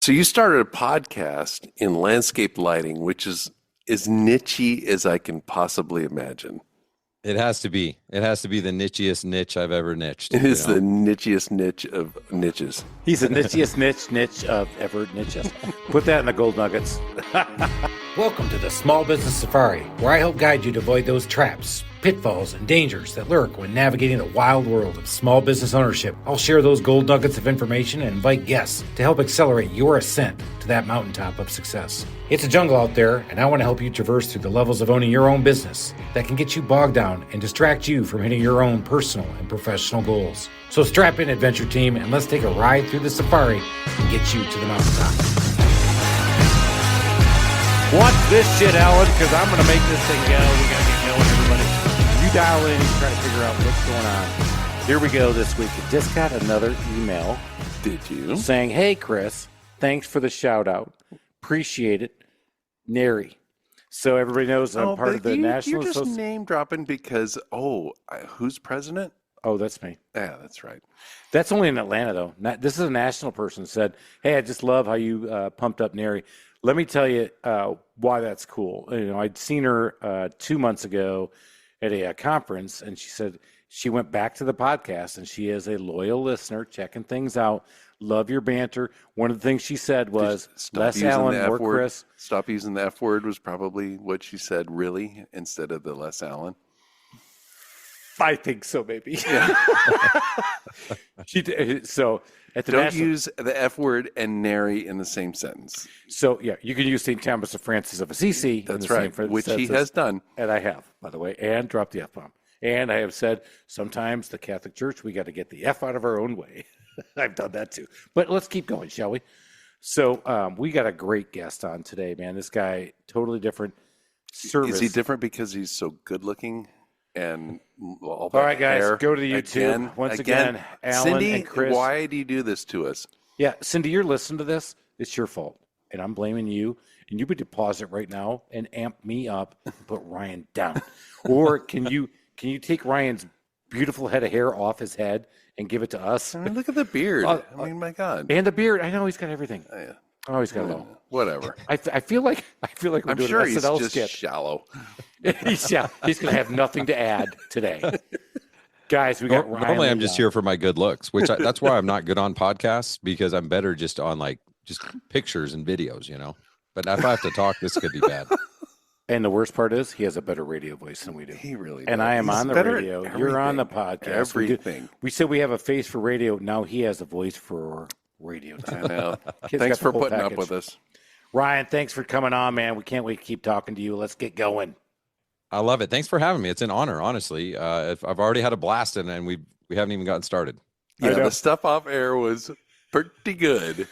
So you started a podcast in landscape lighting, which is as niche-y as I can possibly imagine. It has to be. It has to be the nichiest niche I've ever niched. It is the nichiest niche of niches. He's the nichiest niche of ever niches. Put that in the gold nuggets. Welcome to the Small Business Safari, where I help guide you to avoid those traps, pitfalls, and dangers that lurk when navigating the wild world of small business ownership. I'll share those gold nuggets of information and invite guests to help accelerate your ascent to that mountaintop of success. It's a jungle out there, and I want to help you traverse through the levels of owning your own business that can get you bogged down and distract you from hitting your own personal and professional goals. So strap in, adventure team, and let's take a ride through the safari and get you to the mountaintop. Watch this shit, Alan, because I'm going to make this thing go. We got to get going, everybody. You dial in and try to figure out what's going on. Here we go this week. I just got another email. Did you? Saying, hey, Chris, thanks for the shout out. Appreciate it. Nary. So everybody knows I'm part of the National You're just name dropping because, who's president? Oh, that's me. Yeah, that's right. That's only in Atlanta, though. This is a national person who said, hey, I just love how you pumped up Nary. Let me tell you why that's cool. You know, I'd seen her 2 months ago at a conference, and she said she went back to the podcast, and she is a loyal listener, checking things out. Love your banter. One of the things she said was, less Alan, more Chris. Stop using the F word was probably what she said, really, instead of the less Alan. I think so, maybe. Yeah. So at the Don't use the F word and nary in the same sentence. So yeah, you can use St. Thomas of Francis of Assisi. That's right, which he has done, and I have, by the way, and dropped the F bomb. And I have said sometimes the Catholic Church we got to get the F out of our own way. I've done that too. But let's keep going, shall we? So we got a great guest on today, man. This guy, totally different service. Is he different because he's so good looking? And all right, guys, go to the YouTube. Once again, Alan Cindy, and Chris. Why do you do this to us? Yeah, Cindy, you're listening to this. It's your fault. And I'm blaming you. And you need to pause it right now and amp me up and put Ryan down. Or can you take Ryan's beautiful head of hair off his head and give it to us? I mean, look at the beard. I mean, my God. And the beard. I know he's got everything. Yeah. Oh, he's got it all. Whatever. I feel like we're I'm doing sure an he's SNL just skit. shallow. He's going to have nothing to add today. Guys, we got Ryan. Normally I'm just here for my good looks, that's why I'm not good on podcasts, because I'm better just on just pictures and videos, you know. But if I have to talk, this could be bad. And the worst part is he has a better radio voice than we do. He really does. And I am on the radio. You're on the podcast. Everything. We said we have a face for radio. Now he has a voice for radio. I know. Thanks for putting up with us. Ryan, thanks for coming on, man. We can't wait to keep talking to you. Let's get going. I love it. Thanks for having me. It's an honor, honestly. I've already had a blast, and we haven't even gotten started. Yeah, the stuff off air was pretty good.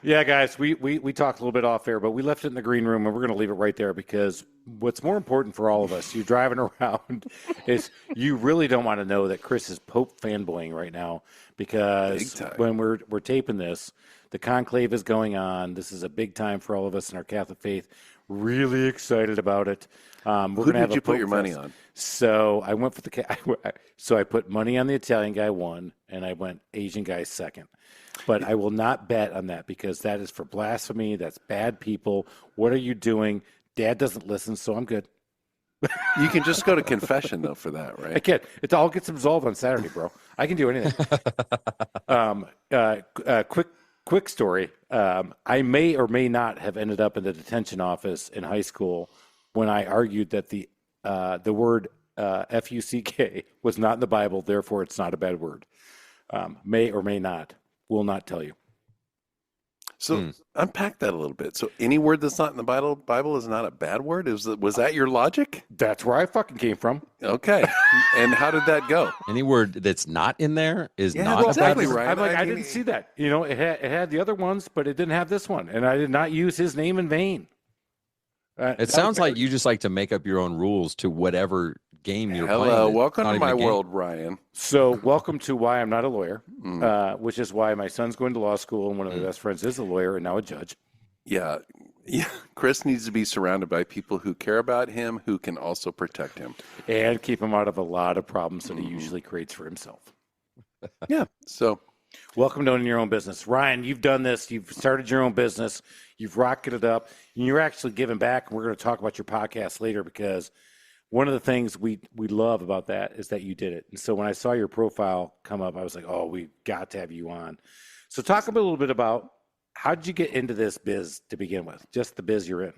Yeah, guys, we talked a little bit off air, but we left it in the green room, and we're going to leave it right there because what's more important for all of us, you driving around, is you really don't want to know that Chris is Pope fanboying right now, because when we're taping this, the conclave is going on. This is a big time for all of us in our Catholic faith. Really excited about it. Who did you put your money on? So I went for so I put money on the Italian guy one, and I went Asian guy second. But I will not bet on that because that is for blasphemy. That's bad people. What are you doing? Dad doesn't listen, so I'm good. You can just go to confession, though, for that, right? I can. It all gets absolved on Saturday, bro. I can do anything. Quick story. I may or may not have ended up in the detention office in high school when I argued that the word F-U-C-K was not in the Bible, therefore it's not a bad word. May or may not. Will not tell you. So unpack that a little bit. So any word that's not in the Bible is not a bad word? Was that your logic? That's where I fucking came from. Okay. And how did that go? Any word that's not in there is not exactly a bad word. right. I'm like, I didn't see that. You know, it had the other ones, but it didn't have this one. And I did not use his name in vain. It sounds like you just like to make up your own rules to whatever game you're playing. Hello, welcome to my world, Ryan. So welcome to why I'm not a lawyer, which is why my son's going to law school, and one of my best friends is a lawyer and now a judge. Yeah. Chris needs to be surrounded by people who care about him, who can also protect him. And keep him out of a lot of problems that he usually creates for himself. Yeah. So Welcome to owning your own business. Ryan, you've done this. You've started your own business. You've rocketed up, and you're actually giving back. And we're going to talk about your podcast later because one of the things we love about that is that you did it. And so when I saw your profile come up, I was like, oh, we've got to have you on. So talk a little bit about how did you get into this biz to begin with, just the biz you're in?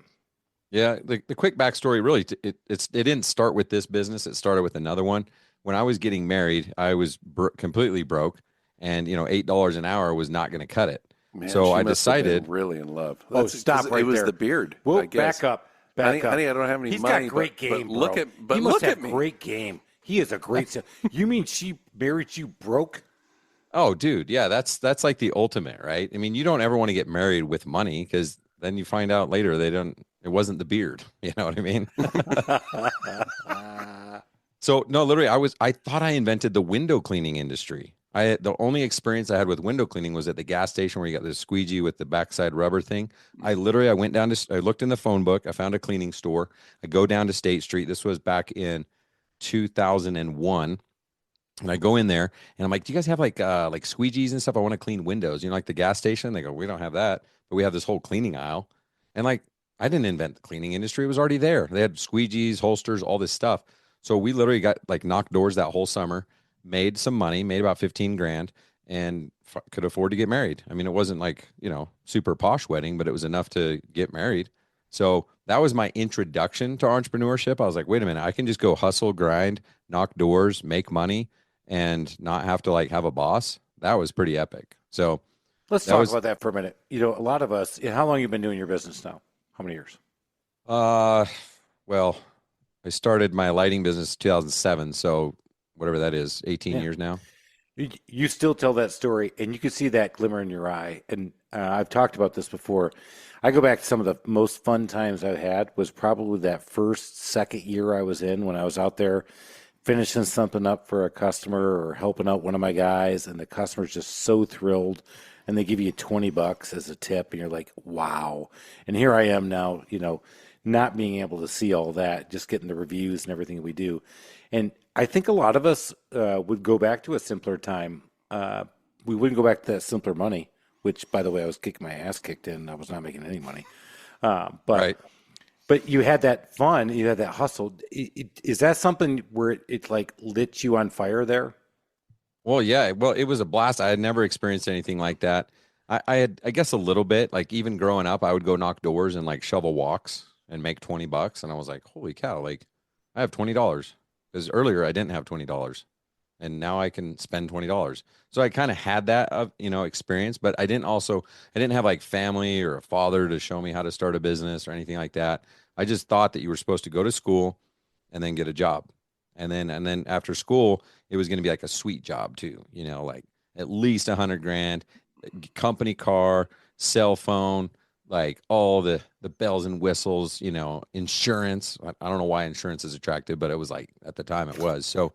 Yeah, the quick backstory really, it didn't start with this business. It started with another one. When I was getting married, I was completely broke, and $8 an hour was not going to cut it. Man, so she I must have been decided, really in love. Stop right there. It was the beard. Well, I guess. back up. Back up. Honey, I don't have any He's money. got great game, but look bro. at, but he must look have at me. great game. He is a great. You mean she married you broke? oh, dude, yeah, that's like the ultimate, right? I mean, you don't ever want to get married with money because then you find out later it wasn't the beard. You know what I mean? So no, literally, I thought I invented the window cleaning industry. The only experience I had with window cleaning was at the gas station where you got the squeegee with the backside rubber thing. I went down to, I looked in the phone book. I found a cleaning store. I go down to State Street. This was back in 2001. And I go in there and I'm like, do you guys have like squeegees and stuff? I want to clean windows, like the gas station. They go, we don't have that, but we have this whole cleaning aisle. And like, I didn't invent the cleaning industry. It was already there. They had squeegees, holsters, all this stuff. So we literally got like knocked doors that whole summer, made some money, made about 15 grand and could afford to get married. I mean, it wasn't like, super posh wedding, but it was enough to get married. So that was my introduction to entrepreneurship. I was like, wait a minute, I can just go hustle, grind, knock doors, make money and not have to like have a boss. That was pretty epic. So let's talk about that for a minute. A lot of us, how long have you been doing your business now? How many years? Well, I started my lighting business 2007. So whatever that is, 18 years now. You still tell that story and you can see that glimmer in your eye. And I've talked about this before. I go back to some of the most fun times I've had was probably that second year I was in when I was out there finishing something up for a customer or helping out one of my guys and the customer's just so thrilled and they give you $20 as a tip and you're like, wow. And here I am now, not being able to see all that, just getting the reviews and everything we do. And I think a lot of us would go back to a simpler time. We wouldn't go back to that simpler money, which by the way, I was kicking my ass kicked in. I was not making any money. But you had that fun, you had that hustle. Is that something where it like lit you on fire there? Well, yeah. Well, it was a blast. I had never experienced anything like that. I had, I guess, a little bit. Like even growing up, I would go knock doors and like shovel walks and make $20. And I was like, holy cow! Like I have $20 because earlier I didn't have $20, and now I can spend $20. So I kind of had that experience, but I didn't have like family or a father to show me how to start a business or anything like that. I just thought that you were supposed to go to school and then get a job. And then after school, it was going to be like a sweet job too, like at least 100 grand, company car, cell phone, like all the bells and whistles, insurance. I don't know why insurance is attractive, but it was like at the time it was. So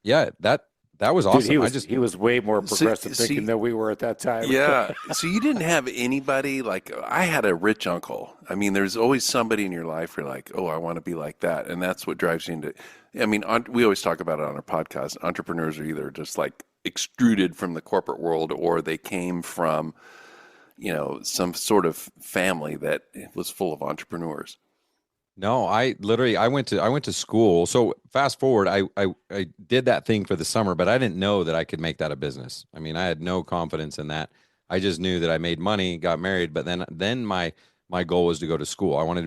yeah, that was awesome. Dude, he was way more progressive thinking than we were at that time. Yeah. So you didn't have anybody like I had a rich uncle. I mean, there's always somebody in your life where you're like, oh, I want to be like that. And that's what drives you into, I mean, we always talk about it on our podcast. Entrepreneurs are either just like extruded from the corporate world or they came from, some sort of family that was full of entrepreneurs. No, I went to school. So fast forward, I did that thing for the summer, but I didn't know that I could make that a business. I mean, I had no confidence in that. I just knew that I made money, got married, but then my goal was to go to school. I was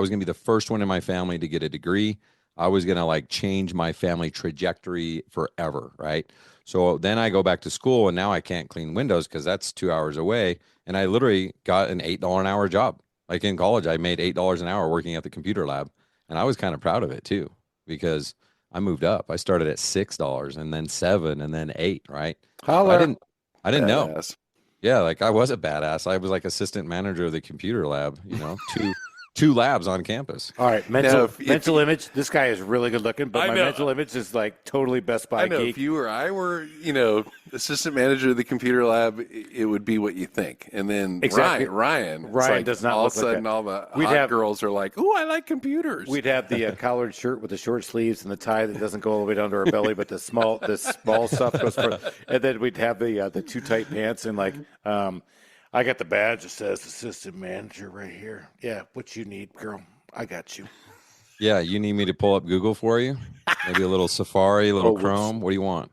going to be the first one in my family to get a degree. I was going to like change my family trajectory forever, right? So then I go back to school and now I can't clean windows because that's 2 hours away. And I literally got an $8 an hour job. Like in college, I made $8 an hour working at the computer lab. And I was kind of proud of it too, because I moved up. I started at $6 and then $7 and then $8, right? Holler. I didn't know. Badass. Yeah, like I was a badass. I was like assistant manager of the computer lab, 2 labs on campus. All right, mental image. This guy is really good looking, but I my know. mental image is like totally Best Buy I know geek. if you or I were, assistant manager of the computer lab, it would be what you think. And then Exactly. Ryan it's Ryan like does not all look of a like sudden that. all the We'd hot have- girls are like, "Oh, I like computers." We'd have the collared shirt with the short sleeves and the tie that doesn't go all the way down to our belly, but the small stuff goes for. And then we'd have the too tight pants and like, I got the badge that says assistant manager right here. Yeah, what you need, girl? I got you. Yeah, you need me to pull up Google for you? Maybe a little Safari, a little Chrome. What do you want?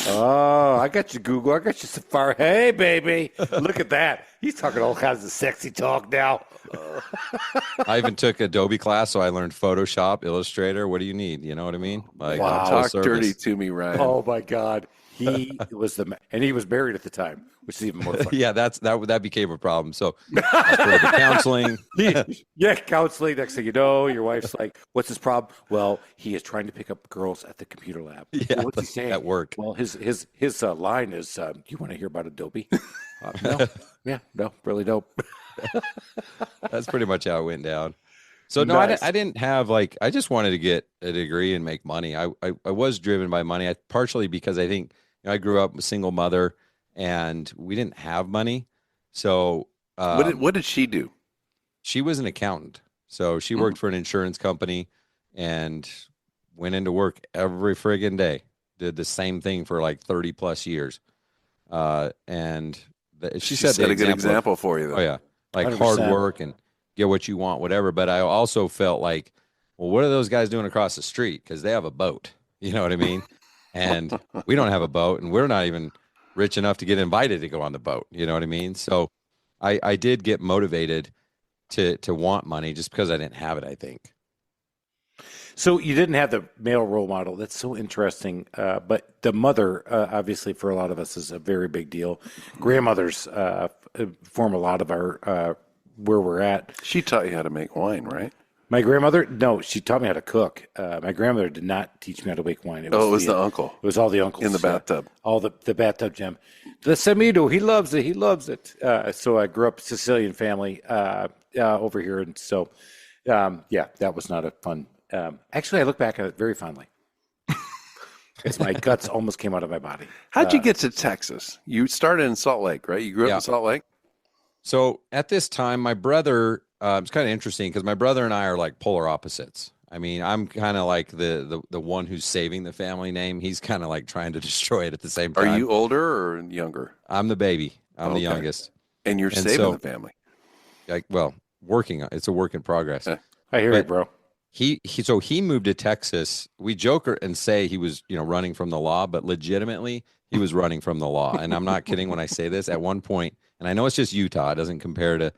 Oh, I got you, Google. I got you, Safari. Hey, baby, look at that. He's talking all kinds of sexy talk now. I even took Adobe class, so I learned Photoshop, Illustrator. What do you need? You know what I mean? Like, Wow. full Talk service. dirty to me, Ryan. Oh my God, he was and he was married at the time, which is even more fun. Yeah, that became a problem. So I started the counseling. Yeah, counseling. Next thing you know, your wife's like, "What's his problem?" Well, he is trying to pick up girls at the computer lab. Yeah, Well, what's he saying? at work. Well, his line is, "You want to hear about Adobe?" No, yeah, no, really don't. That's pretty much how it went down. So no, Nice. I didn't have I just wanted to get a degree and make money. I was driven by money. Partially because I think I grew up a single mother and we didn't have money. So What did she do? she was an accountant. So she worked for an insurance company and went into work every friggin' day. Did the same thing for like 30 plus years. And she She set a good example for you, though. Oh yeah, like 100%. hard work and get what you want, whatever. But I also felt like, well, what are those guys doing across the street? Because they have a boat. You know what I mean? And we don't have a boat, and we're not even rich enough to get invited to go on the boat. You know what I mean? So I did get motivated to want money just because I didn't have it, I think. So you didn't have the male role model. That's so interesting. But the mother, obviously, for a lot of us, is a very big deal. Grandmothers form a lot of our where we're at. She taught you how to make wine, right? My grandmother, no, she taught me how to cook. My grandmother did not teach me how to make wine. It was the uncle It was all the uncles in the bathtub. all the bathtub gem. The Semido, he loves it. He loves it. So I grew up Sicilian family over here, and so yeah, that was not a fun. Actually, I look back at it very fondly. Because my guts almost came out of my body. How'd you get to Texas? You started in Salt Lake, right? You grew up Yeah. in Salt Lake? So at this time, my brother, it's kind of interesting because my brother and I are like polar opposites. I mean, I'm kind of like the one who's saving the family name. He's kind of like trying to destroy it at the same time. Are you older or younger? I'm the baby. I'm the Okay. youngest. And you're And saving so- the family. Like, well, working on it's a work in progress. I hear But- you, bro. So he moved to Texas. We joke and say he was, running from the law, but legitimately he was running from the law. And I'm not kidding when I say this. At one point, and I know it's just Utah, it doesn't compare to,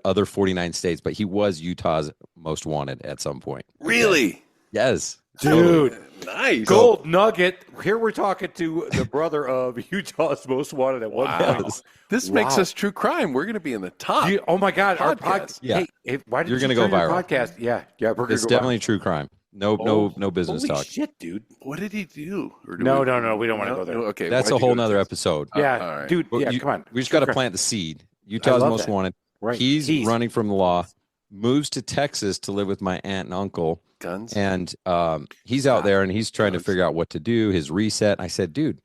other 49 states, but he was Utah's most wanted at some point. Really? Yes. Dude, Nice. gold nugget. Here we're talking to the brother of Utah's most wanted at one Wow. point. This makes Wow. us true crime. We're going to be in the top. Oh my God, our Podcast. podcast. Yeah. Hey, why did You're you gonna go start your viral. podcast? Yeah, we're gonna It's go definitely viral. true crime. No business Holy talk. shit, dude. What did he do? Or do No, we- we don't want to go there. Okay. That's why'd a you whole go to nother Texas? episode. Yeah, all right. dude. Well, Yeah, come on. We just got to True crime. plant the seed. Utah's love most that. wanted. Right. He's Tease. running from the law, moves to Texas to live with my aunt and uncle. Guns? And he's out there and he's trying to figure out what to do, his reset. I said, dude,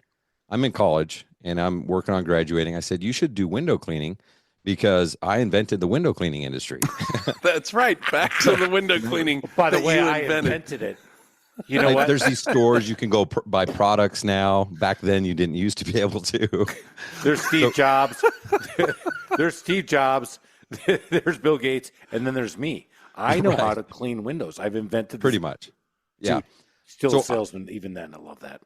I'm in college and I'm working on graduating. I said, you should do window cleaning because I invented the window cleaning industry. That's right. Back to the window cleaning. By the that way, you I invented. invented it. You know Like, what? there's these stores you can go buy products now. Back then, you didn't used to be able to. There's Steve Jobs. There's Steve Jobs. There's Bill Gates, and then there's me. I know how to clean windows. I've invented Pretty this. much. Yeah. Dude, still So- a salesman even then. I love that.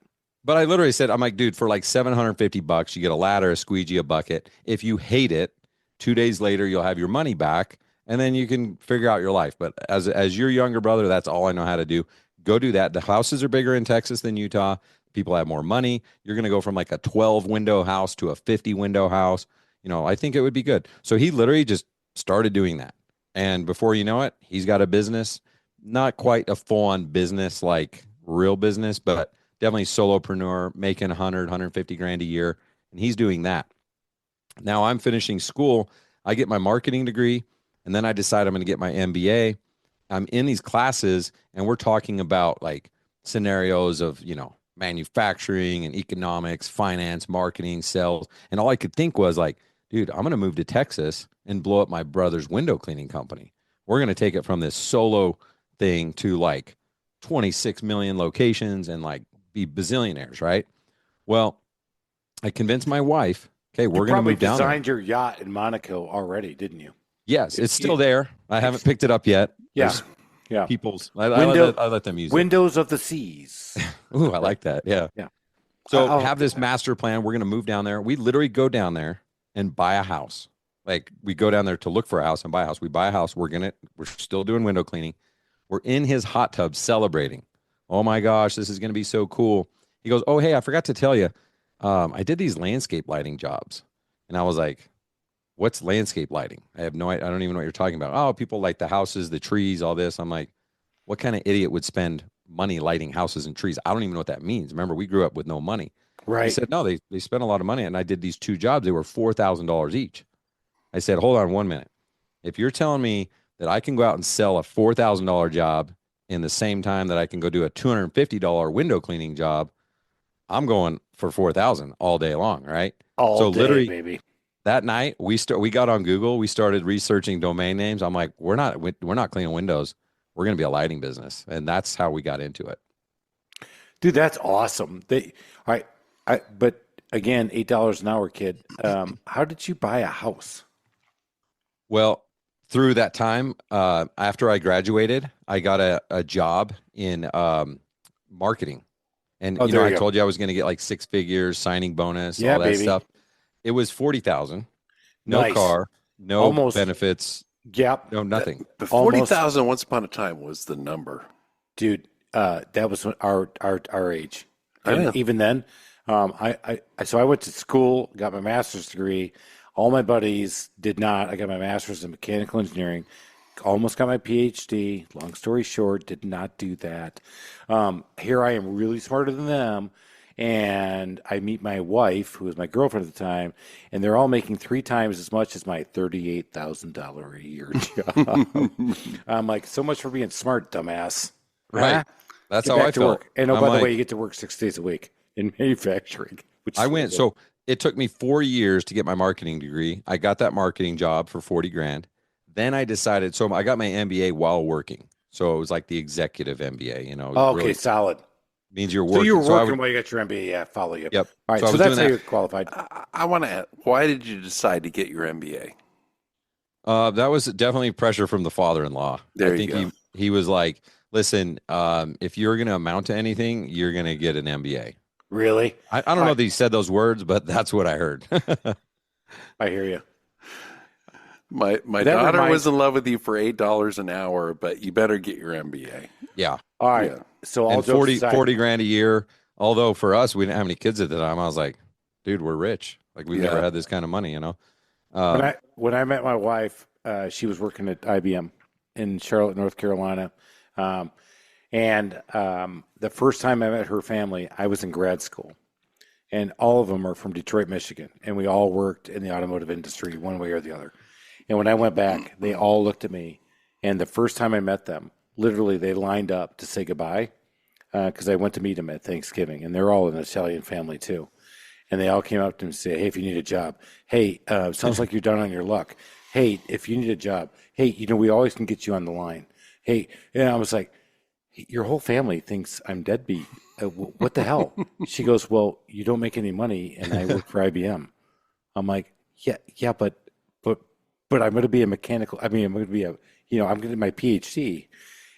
But I literally said, I'm like, dude, for like $750, you get a ladder, a squeegee, a bucket. If you hate it, 2 days later, you'll have your money back and then you can figure out your life. But as your younger brother, that's all I know how to do. Go do that. The houses are bigger in Texas than Utah. People have more money. You're going to go from like a 12 window house to a 50 window house. I think it would be good. So he literally just started doing that. And before you know it, he's got a business, not quite a full on business, like real business, but definitely solopreneur, making 150 grand a year. And he's doing that. Now I'm finishing school. I get my marketing degree. And then I decide I'm going to get my MBA. I'm in these classes and we're talking about like scenarios of, manufacturing and economics, finance, marketing, sales. And all I could think was like, dude, I'm going to move to Texas and blow up my brother's window cleaning company. We're going to take it from this solo thing to like 26 million locations and like be bazillionaires, right? Well, I convinced my wife, okay, we're going to move down there. Designed your yacht in Monaco already, didn't you? Yes, it's still there. I haven't picked it up yet. Yeah. There's Yeah. people's. I let them use Windows of the Seas. it. Ooh, I like that. Yeah. Yeah. So I'll have do this that. master plan. We're going to move down there. We literally go down there and buy a house. Like we go down there to look for a house and buy a house. We buy a house. We're still doing window cleaning. We're in his hot tub celebrating. Oh my gosh, this is going to be so cool. He goes, oh, hey, I forgot to tell you. I did these landscape lighting jobs. And I was like, what's landscape lighting? I have no idea. I don't even know what you're talking about. Oh, people light the houses, the trees, all this. I'm like, what kind of idiot would spend money lighting houses and trees? I don't even know what that means. Remember, we grew up with no money. Right. He said, no, they spent a lot of money. And I did these 2 jobs. They were $4,000 each. I said, hold on 1 minute. If you're telling me that I can go out and sell a $4,000 job in the same time that I can go do a $250 window cleaning job, I'm going for 4,000 all day long, right? All day, literally, baby. that night we got on Google. We started researching domain names. I'm like, we're not cleaning windows. We're going to be a lighting business, and that's how we got into it. Dude, that's awesome. But again, $8 an hour, kid. How did you buy a house? Well, through that time, after I graduated, I got a job in marketing, and Oh, there I you go. told you I was going to get like 6 figures, signing bonus, Yeah, all that baby. stuff. It was 40,000, no Nice. car, no Almost. benefits, Yep. no nothing. The Almost. 40,000 once upon a time was the number. Dude, that was our age. I And know. even then, so I went to school, got my master's degree. All my buddies did not. I got my master's in mechanical engineering, almost got my PhD. Long story short, did not do that. Here I am, really smarter than them. And I meet my wife, who was my girlfriend at the time, and they're all making 3 times as much as my $38,000 a year job. I'm like, so much for being smart, dumbass. Right. Huh? That's Get how back I to felt. work. And oh, I'm by the like, way, you get to work 6 days a week in manufacturing. Which I is went. really So it took me 4 years to get my marketing degree. I got that marketing job for 40 grand. Then I decided, so I got my MBA while working. So it was like the executive MBA, good. Oh, okay, really solid. means you're So working. you were So I working would, while you got your MBA. Yeah, follow you. yep. All right, So I so was that's doing how that. you're qualified. I want to ask, why did you decide to get your MBA? That was definitely pressure from the father-in-law. There I you think go. he was like, listen, if you're going to amount to anything, you're going to get an MBA. Really? I don't know that he said those words, but that's what I heard. I hear you. My That daughter reminds- was in love with you for $8 an hour, but you better get your MBA. Yeah. All right. Yeah. So all And jokes 40, aside, 40 grand a year. Although for us, we didn't have any kids at the time. I was like, dude, we're rich. Like we've never Yeah. had this kind of money, when I met my wife, she was working at IBM in Charlotte, North Carolina. The first time I met her family, I was in grad school. And all of them are from Detroit, Michigan. And we all worked in the automotive industry one way or the other. And when I went back, they all looked at me. And the first time I met them, literally they lined up to say goodbye because I went to meet them at Thanksgiving. And they're all an Italian family too. And they all came up to me and said, hey, if you need a job, hey, sounds like you're down on your luck. Hey, if you need a job, hey, we always can get you on the line. Hey, and I was like, your whole family thinks I'm deadbeat. What the hell? She goes, well, you don't make any money, and I work for IBM. I'm like, yeah, but I'm going to be a mechanical. I mean, I'm going to be I'm going to do my PhD.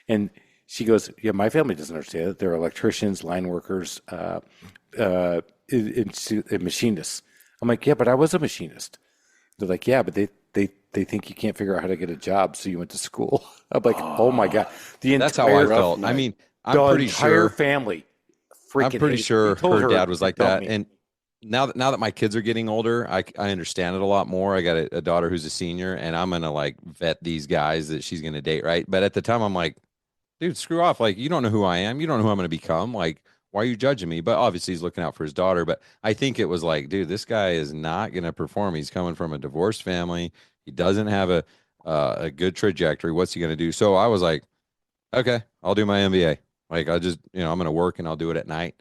And she goes, yeah, my family doesn't understand it. They're electricians, line workers, and machinists. I'm like, yeah, but I was a machinist. They're like, yeah, but they think you can't figure out how to get a job, so you went to school. I'm like, oh my god, That's how I felt. I mean, I'm the pretty entire sure. family. I'm Freaking pretty hate- sure he told her dad was like "Dump that. me." And now that my kids are getting older, I understand it a lot more. I got a daughter who's a senior, and I'm gonna like vet these guys that she's gonna date, right? But at the time, I'm like, dude, screw off. Like, you don't know who I am. You don't know who I'm gonna become. Like, why are you judging me? But obviously, he's looking out for his daughter. But I think it was like, dude, this guy is not gonna perform. He's coming from a divorced family. He doesn't have a good trajectory. What's he going to do? So I was like, okay, I'll do my MBA. Like I just, I'm going to work and I'll do it at night.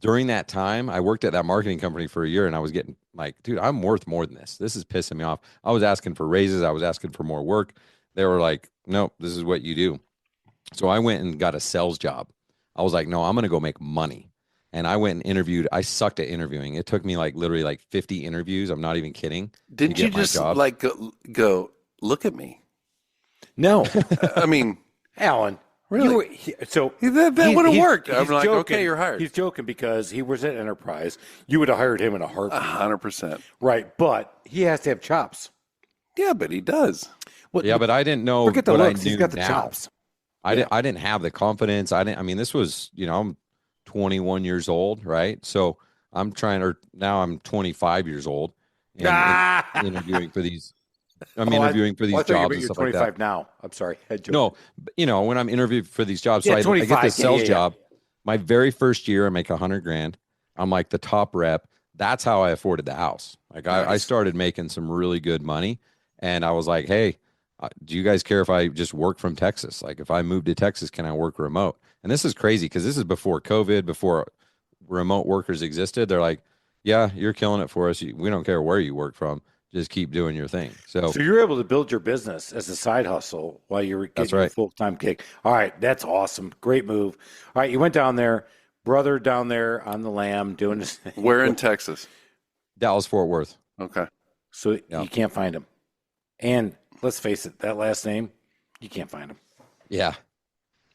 During that time, I worked at that marketing company for a year and I was getting like, dude, I'm worth more than this. This is pissing me off. I was asking for raises. I was asking for more work. They were like, nope, this is what you do. So I went and got a sales job. I was like, no, I'm going to go make money. And I went and interviewed. I sucked at interviewing. It took me like literally like 50 interviews. I'm not even kidding. Didn't you just like go, look at me? No, I mean, Alan. really? So that would have worked. I'm like, joking. okay, you're hired. He's joking because he was at Enterprise. You would have hired him in a heartbeat. 100%. Right, but he has to have chops. Yeah, but he does. What, Yeah, but I didn't know forget the what looks. I knew He's got the now. chops. I didn't have the confidence. I mean, this was, I'm 21 years old, right? So now I'm 25 years old and interviewing for these. I'm interviewing for these jobs and stuff like that. 25 now. I'm sorry. No, but, when I'm interviewing for these jobs, Yeah, so I get this sales 25. job. My very first year, I make $100,000. I'm like the top rep. That's how I afforded the house. Like I started making some really good money, and I was like, hey, do you guys care if I just work from Texas? Like if I move to Texas, can I work remote? And this is crazy because this is before COVID, before remote workers existed. They're like, yeah, you're killing it for us. We don't care where you work from. Just keep doing your thing. So you're able to build your business as a side hustle while you're getting a full-time gig. All right, that's awesome. Great move. All right, you went down there, brother down there on the lam doing this thing. Where in Texas? Dallas, Fort Worth. Okay. So you can't find him. And let's face it, that last name, you can't find him. Yeah.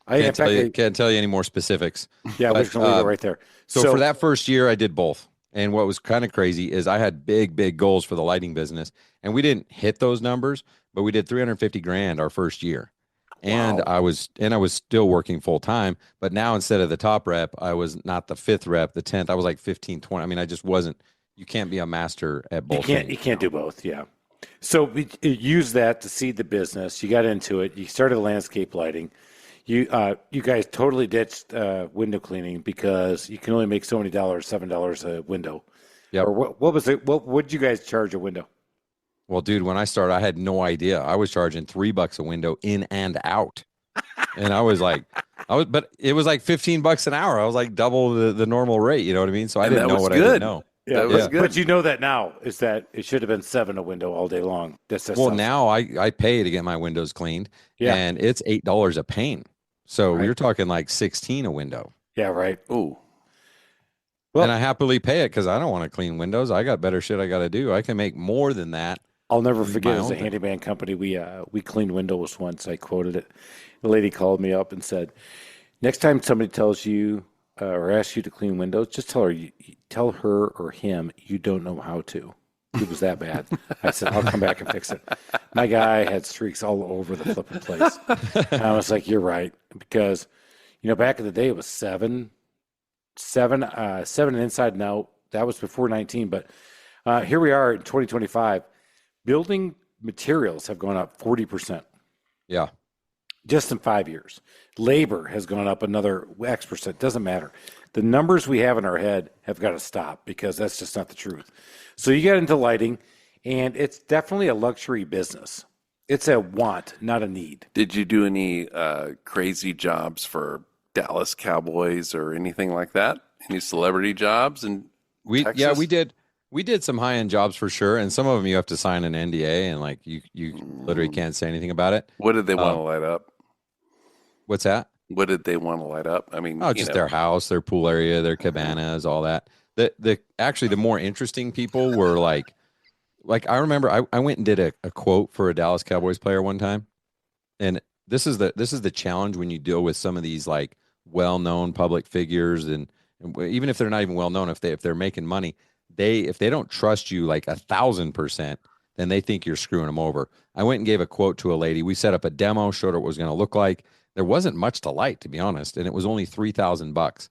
Can't tell you any more specifics. Yeah, we're just going to leave it right there. So for that first year, I did both. And what was kind of crazy is I had big goals for the lighting business, and we didn't hit those numbers, but we did $350,000 our first year. And Wow. I was still working full time, but now instead of the top rep, I was not the 5th rep, the 10th. I was like 15, 20. I mean, I just wasn't. You can't be a master at both. You can't do both. Yeah. So we use that to seed the business. You got into it. You started landscape lighting. You guys totally ditched window cleaning because you can only make so many dollars, $7 a window. Yeah. Or what was it? What would you guys charge a window? Well, dude, when I started, I had no idea. I was charging $3 a window in and out, and but it was like $15 an hour. I was like double the normal rate. You know what I mean? So I didn't know what I didn't know. Yeah, that was good. But you know that now is that it should have been $7 a window all day long. Now I pay to get my windows cleaned, and it's $8 a pane. So you're talking like 16 a window. Yeah, right. Ooh. Well, and I happily pay it because I don't want to clean windows. I got better shit I got to do. I can make more than that. I'll never forget as a handyman company, we cleaned windows once. I quoted it. The lady called me up and said, next time somebody tells you or asks you to clean windows, just tell her or him you don't know how to. It was that bad. I said, I'll come back and fix it. My guy had streaks all over the flipping place. And I was like, you're right. Because, back in the day, it was seven inside and out. That was before 19. But here we are in 2025. Building materials have gone up 40%. Yeah. Just in 5 years. Labor has gone up another X percent. Doesn't matter. The numbers we have in our head have got to stop because that's just not the truth. So you get into lighting, and it's definitely a luxury business. It's a want, not a need. Did you do any crazy jobs for Dallas Cowboys or anything like that? Any celebrity jobs in Texas? Yeah, we did. We did some high-end jobs for sure, and some of them you have to sign an NDA, and like you literally can't say anything about it. What did they want to light up? What's that? What did they want to light up? I mean, just their house, their pool area, their cabanas, all that. Actually the more interesting people were like I remember I went and did a quote for a Dallas Cowboys player one time, and this is the challenge when you deal with some of these like well-known public figures, and even if they're not even well-known, if they're making money, if they don't trust you like 1,000%, then they think you're screwing them over. I went and gave a quote to a lady. We set up a demo, showed her what it was going to look like. There wasn't much to light, to be honest, and it was only $3,000.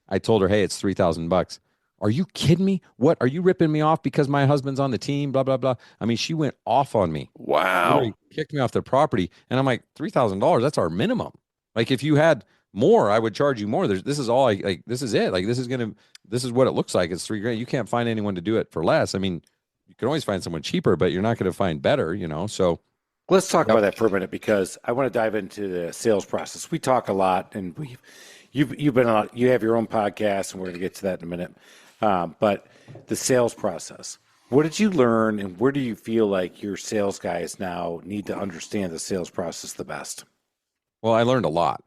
I told her, hey, it's $3,000. Are you kidding me? What, are you ripping me off because my husband's on the team? Blah, blah, blah. I mean, she went off on me. Wow. Literally kicked me off the property. And I'm like, $3,000, that's our minimum. Like if you had more, I would charge you more. This is all this is it. Like this is what it looks like. It's $3,000. You can't find anyone to do it for less. I mean, you can always find someone cheaper, but you're not going to find better, So Let's talk Yep. about that for a minute because I want to dive into the sales process. We talk a lot, and you've been on. You have your own podcast, and we're going to get to that in a minute. But the sales process. What did you learn, and where do you feel like your sales guys now need to understand the sales process the best? Well, I learned a lot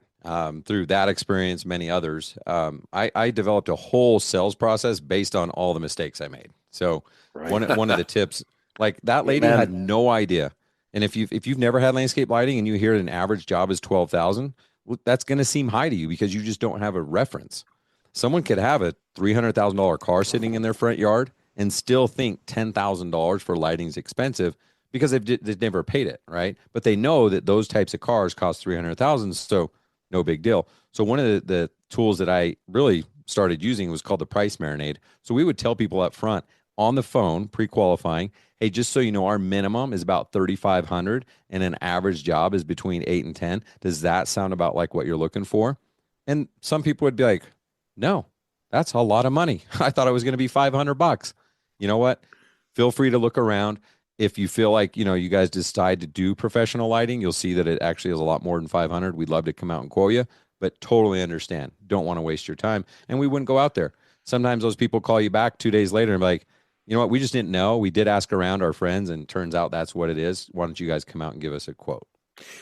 through that experience, many others. I developed a whole sales process based on all the mistakes I made. So Right. one of the tips, like that lady Amen. had no idea. And if you've never had landscape lighting and you hear an average job is 12,000, well, that's going to seem high to you because you just don't have a reference. Someone could have a $300,000 car sitting in their front yard and still think $10,000 for lighting is expensive because they've never paid it, right? But they know that those types of cars cost 300,000, so no big deal. So one of the tools that I really started using was called the price marinade. So we would tell people up front on the phone, pre-qualifying, hey, just so you know, our minimum is about 3,500 and an average job is between 8 and 10. Does that sound about like what you're looking for? And some people would be like, no, that's a lot of money. I thought it was going to be 500 bucks. You know what? Feel free to look around. If you feel like, you guys decide to do professional lighting, you'll see that it actually is a lot more than 500. We'd love to come out and quote you, but totally understand. Don't want to waste your time. And we wouldn't go out there. Sometimes those people call you back 2 days later and be like, you know what? We just didn't know. We did ask around our friends and turns out that's what it is. Why don't you guys come out and give us a quote?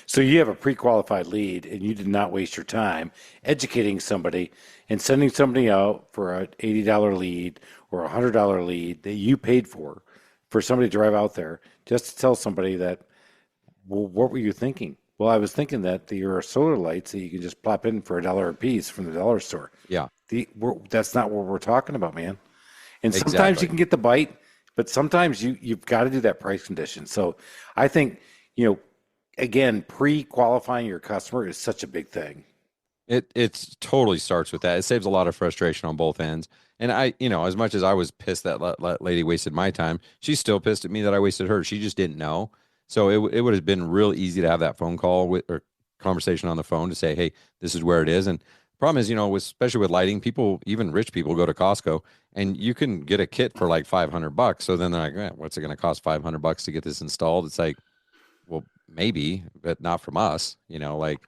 So you have a pre-qualified lead, and you did not waste your time educating somebody and sending somebody out for an $80 lead or a $100 lead that you paid for somebody to drive out there just to tell somebody that, well, what were you thinking? Well, I was thinking that there are solar lights that you can just plop in for $1 a piece from the dollar store. Yeah, That's not what we're talking about, man. And sometimes exactly. you can get the bite, but sometimes you've got to do that price condition. So I think, again, pre-qualifying your customer is such a big thing. It totally starts with that. It saves a lot of frustration on both ends. And as much as I was pissed that lady wasted my time, she's still pissed at me that I wasted her. She just didn't know. So it would have been real easy to have that phone call or conversation on the phone to say, hey, this is where it is. And the problem is, especially with lighting, people, even rich people, go to Costco and you can get a kit for like 500 bucks. So then they're like, what's it going to cost 500 bucks to get this installed? It's like, well, maybe, but not from us. Like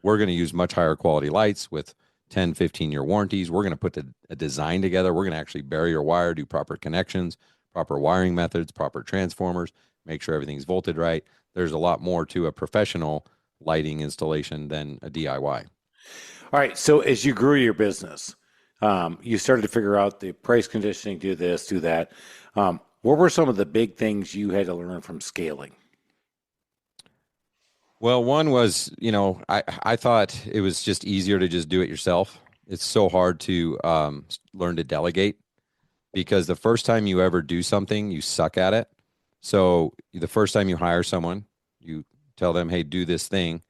we're going to use much higher quality lights with 10, 15-year warranties. We're going to put a design together. We're going to actually bury your wire, do proper connections, proper wiring methods, proper transformers, make sure everything's volted right. There's a lot more to a professional lighting installation than a DIY. All right. So as you grew your business, you started to figure out the price conditioning, do this, do that. What were some of the big things you had to learn from scaling? Well, one was, I thought it was just easier to just do it yourself. It's so hard to learn to delegate because the first time you ever do something, you suck at it. So the first time you hire someone, you tell them, hey, do this thing,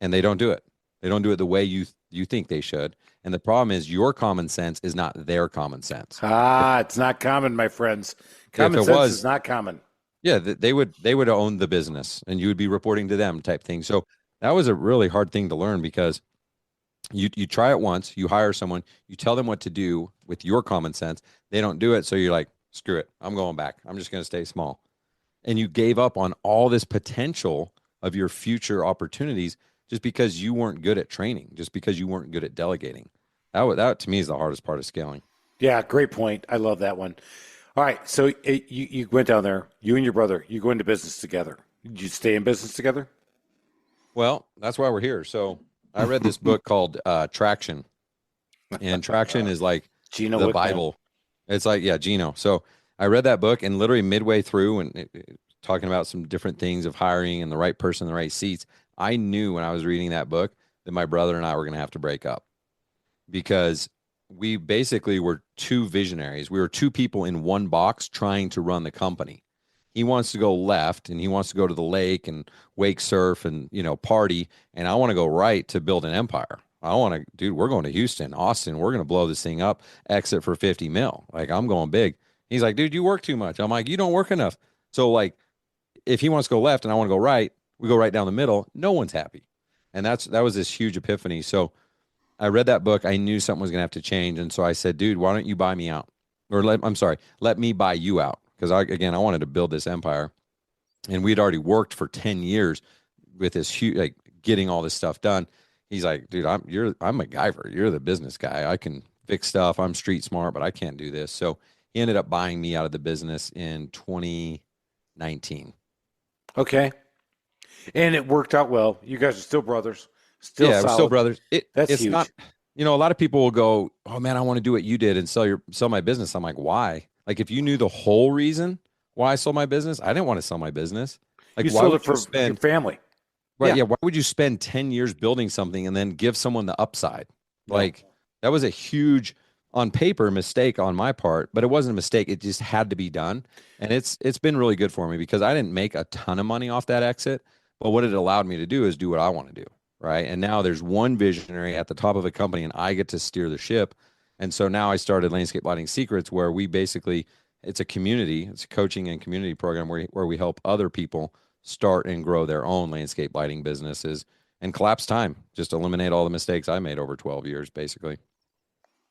and they don't do it. They don't do it the way you think they should. And the problem is your common sense is not their common sense. It's not common, my friends. Common sense is not common. Yeah, they would own the business and you would be reporting to them type thing. So that was a really hard thing to learn because you try it once, you hire someone, you tell them what to do with your common sense. They don't do it. So you're like, screw it. I'm going back. I'm just going to stay small. And you gave up on all this potential of your future opportunities just because you weren't good at training, just because you weren't good at delegating. That to me is the hardest part of scaling. Yeah, great point. I love that one. All right, so you went down there, you and your brother, you go into business together. Did you stay in business together? Well, that's why we're here. So I read this book called Traction, and Traction is like Gino the Wickman. Bible. It's like, yeah, Gino. So I read that book and literally midway through and talking about some different things of hiring and the right person in the right seats, I knew when I was reading that book that my brother and I were going to have to break up because we basically were two visionaries. We were two people in one box trying to run the company. He wants to go left and he wants to go to the lake and wake surf and, party. And I want to go right to build an empire. Dude, we're going to Houston, Austin. We're going to blow this thing up, exit for 50 mil. Like I'm going big. He's like, dude, you work too much. I'm like, you don't work enough. So like, if he wants to go left and I want to go right, we go right down the middle. No one's happy. And that was this huge epiphany. So I read that book. I knew something was going to have to change. And so I said, dude, why don't you buy me out? Or let me buy you out. Because I wanted to build this empire. and we'd already worked for 10 years with this huge, like getting all this stuff done. He's like, dude, I'm MacGyver. You're the business guy. I can fix stuff. I'm street smart, but I can't do this. So he ended up buying me out of the business in 2019. Okay. And it worked out well. You guys are still brothers. Still Yeah, we're solid. still brothers. That's it's huge. not, a lot of people will go, oh man, I want to do what you did and sell my business. I'm like, why? Like, if you knew the whole reason why I sold my business, I didn't want to sell my business. Like, You why sold would it for you spend, your family. right? Yeah. Why would you spend 10 years building something and then give someone the upside? Yeah. Like, that was a huge, on paper, mistake on my part, but it wasn't a mistake. It just had to be done. And it's been really good for me because I didn't make a ton of money off that exit, but what it allowed me to do is do what I want to do. Right. And now there's one visionary at the top of a company and I get to steer the ship. And so now I started Landscape Lighting Secrets, where we basically, it's a community, it's a coaching and community program where we help other people start and grow their own landscape lighting businesses and collapse time, just eliminate all the mistakes I made over 12 years, basically.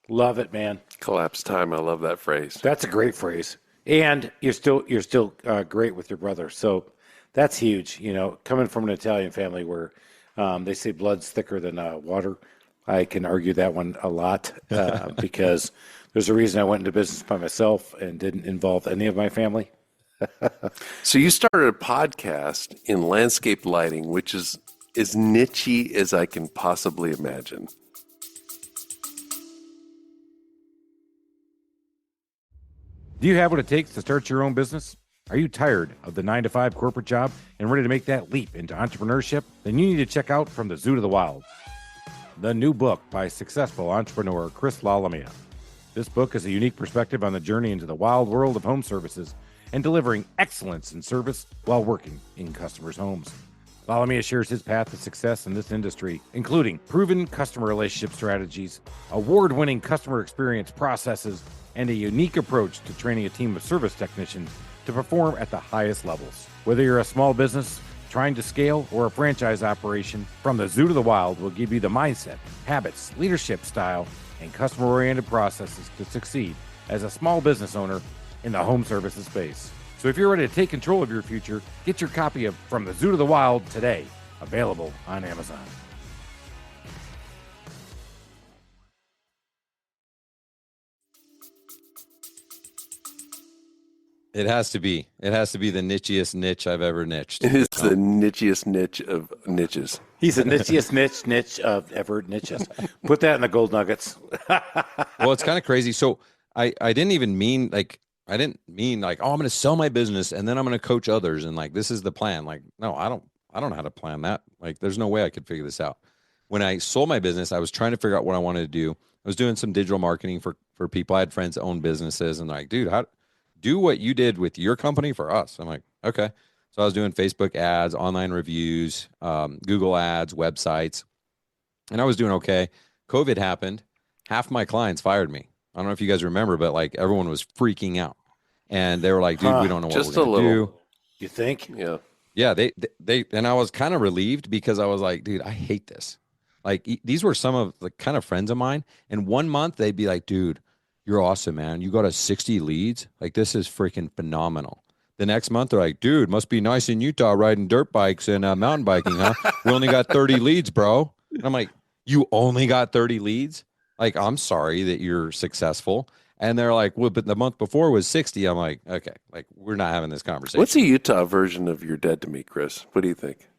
Love it, man. Collapse time. I love that phrase. That's a great phrase. And you're still great with your brother. So that's huge. You know, coming from an Italian family where they say blood's thicker than water. I can argue that one a lot because there's a reason I went into business by myself and didn't involve any of my family. So you started a podcast in landscape lighting, which is as niche-y as I can possibly imagine. Do you have what it takes to start your own business? Are you tired of the 9-to-5 corporate job and ready to make that leap into entrepreneurship? Then you need to check out From the Zoo to the Wild, the new book by successful entrepreneur Chris Lalamia. This book is a unique perspective on the journey into the wild world of home services and delivering excellence in service while working in customers' homes. Lalamia shares his path to success in this industry, including proven customer relationship strategies, award-winning customer experience processes, and a unique approach to training a team of service technicians to perform at the highest levels. Whether you're a small business trying to scale or a franchise operation, From the Zoo to the Wild will give you the mindset, habits, leadership style, and customer-oriented processes to succeed as a small business owner in the home services space. So if you're ready to take control of your future, get your copy of From the Zoo to the Wild today, available on Amazon. It has to be the nichiest niche I've ever niched. It is the nichiest niche of niches. He's the nichiest niche of ever niches. Put that in the gold nuggets. Well, it's kind of crazy. So I didn't even mean like, oh, I'm going to sell my business and then I'm going to coach others. And like, this is the plan. Like, no, I don't know how to plan that. Like, there's no way I could figure this out. When I sold my business, I was trying to figure out what I wanted to do. I was doing some digital marketing for people. I had friends that own businesses and like, dude, do what you did with your company for us. I'm like, okay. So I was doing Facebook ads, online reviews, Google ads, websites, and I was doing okay. COVID happened. Half my clients fired me. I don't know if you guys remember, but like everyone was freaking out and they were like, dude, we don't know what just we're going to do. You think? Yeah. Yeah. They, and I was kind of relieved because I was like, dude, I hate this. Like these were some of the kind of friends of mine. And 1 month they'd be like, dude, you're awesome, man. You got us 60 leads. Like, this is freaking phenomenal. The next month, they're like, dude, must be nice in Utah riding dirt bikes and mountain biking, huh? We only got 30 leads, bro. And I'm like, you only got 30 leads? Like, I'm sorry that you're successful. And they're like, well, but the month before was 60. I'm like, okay, like, we're not having this conversation. What's a Utah version of You're Dead to Me, Chris? What do you think?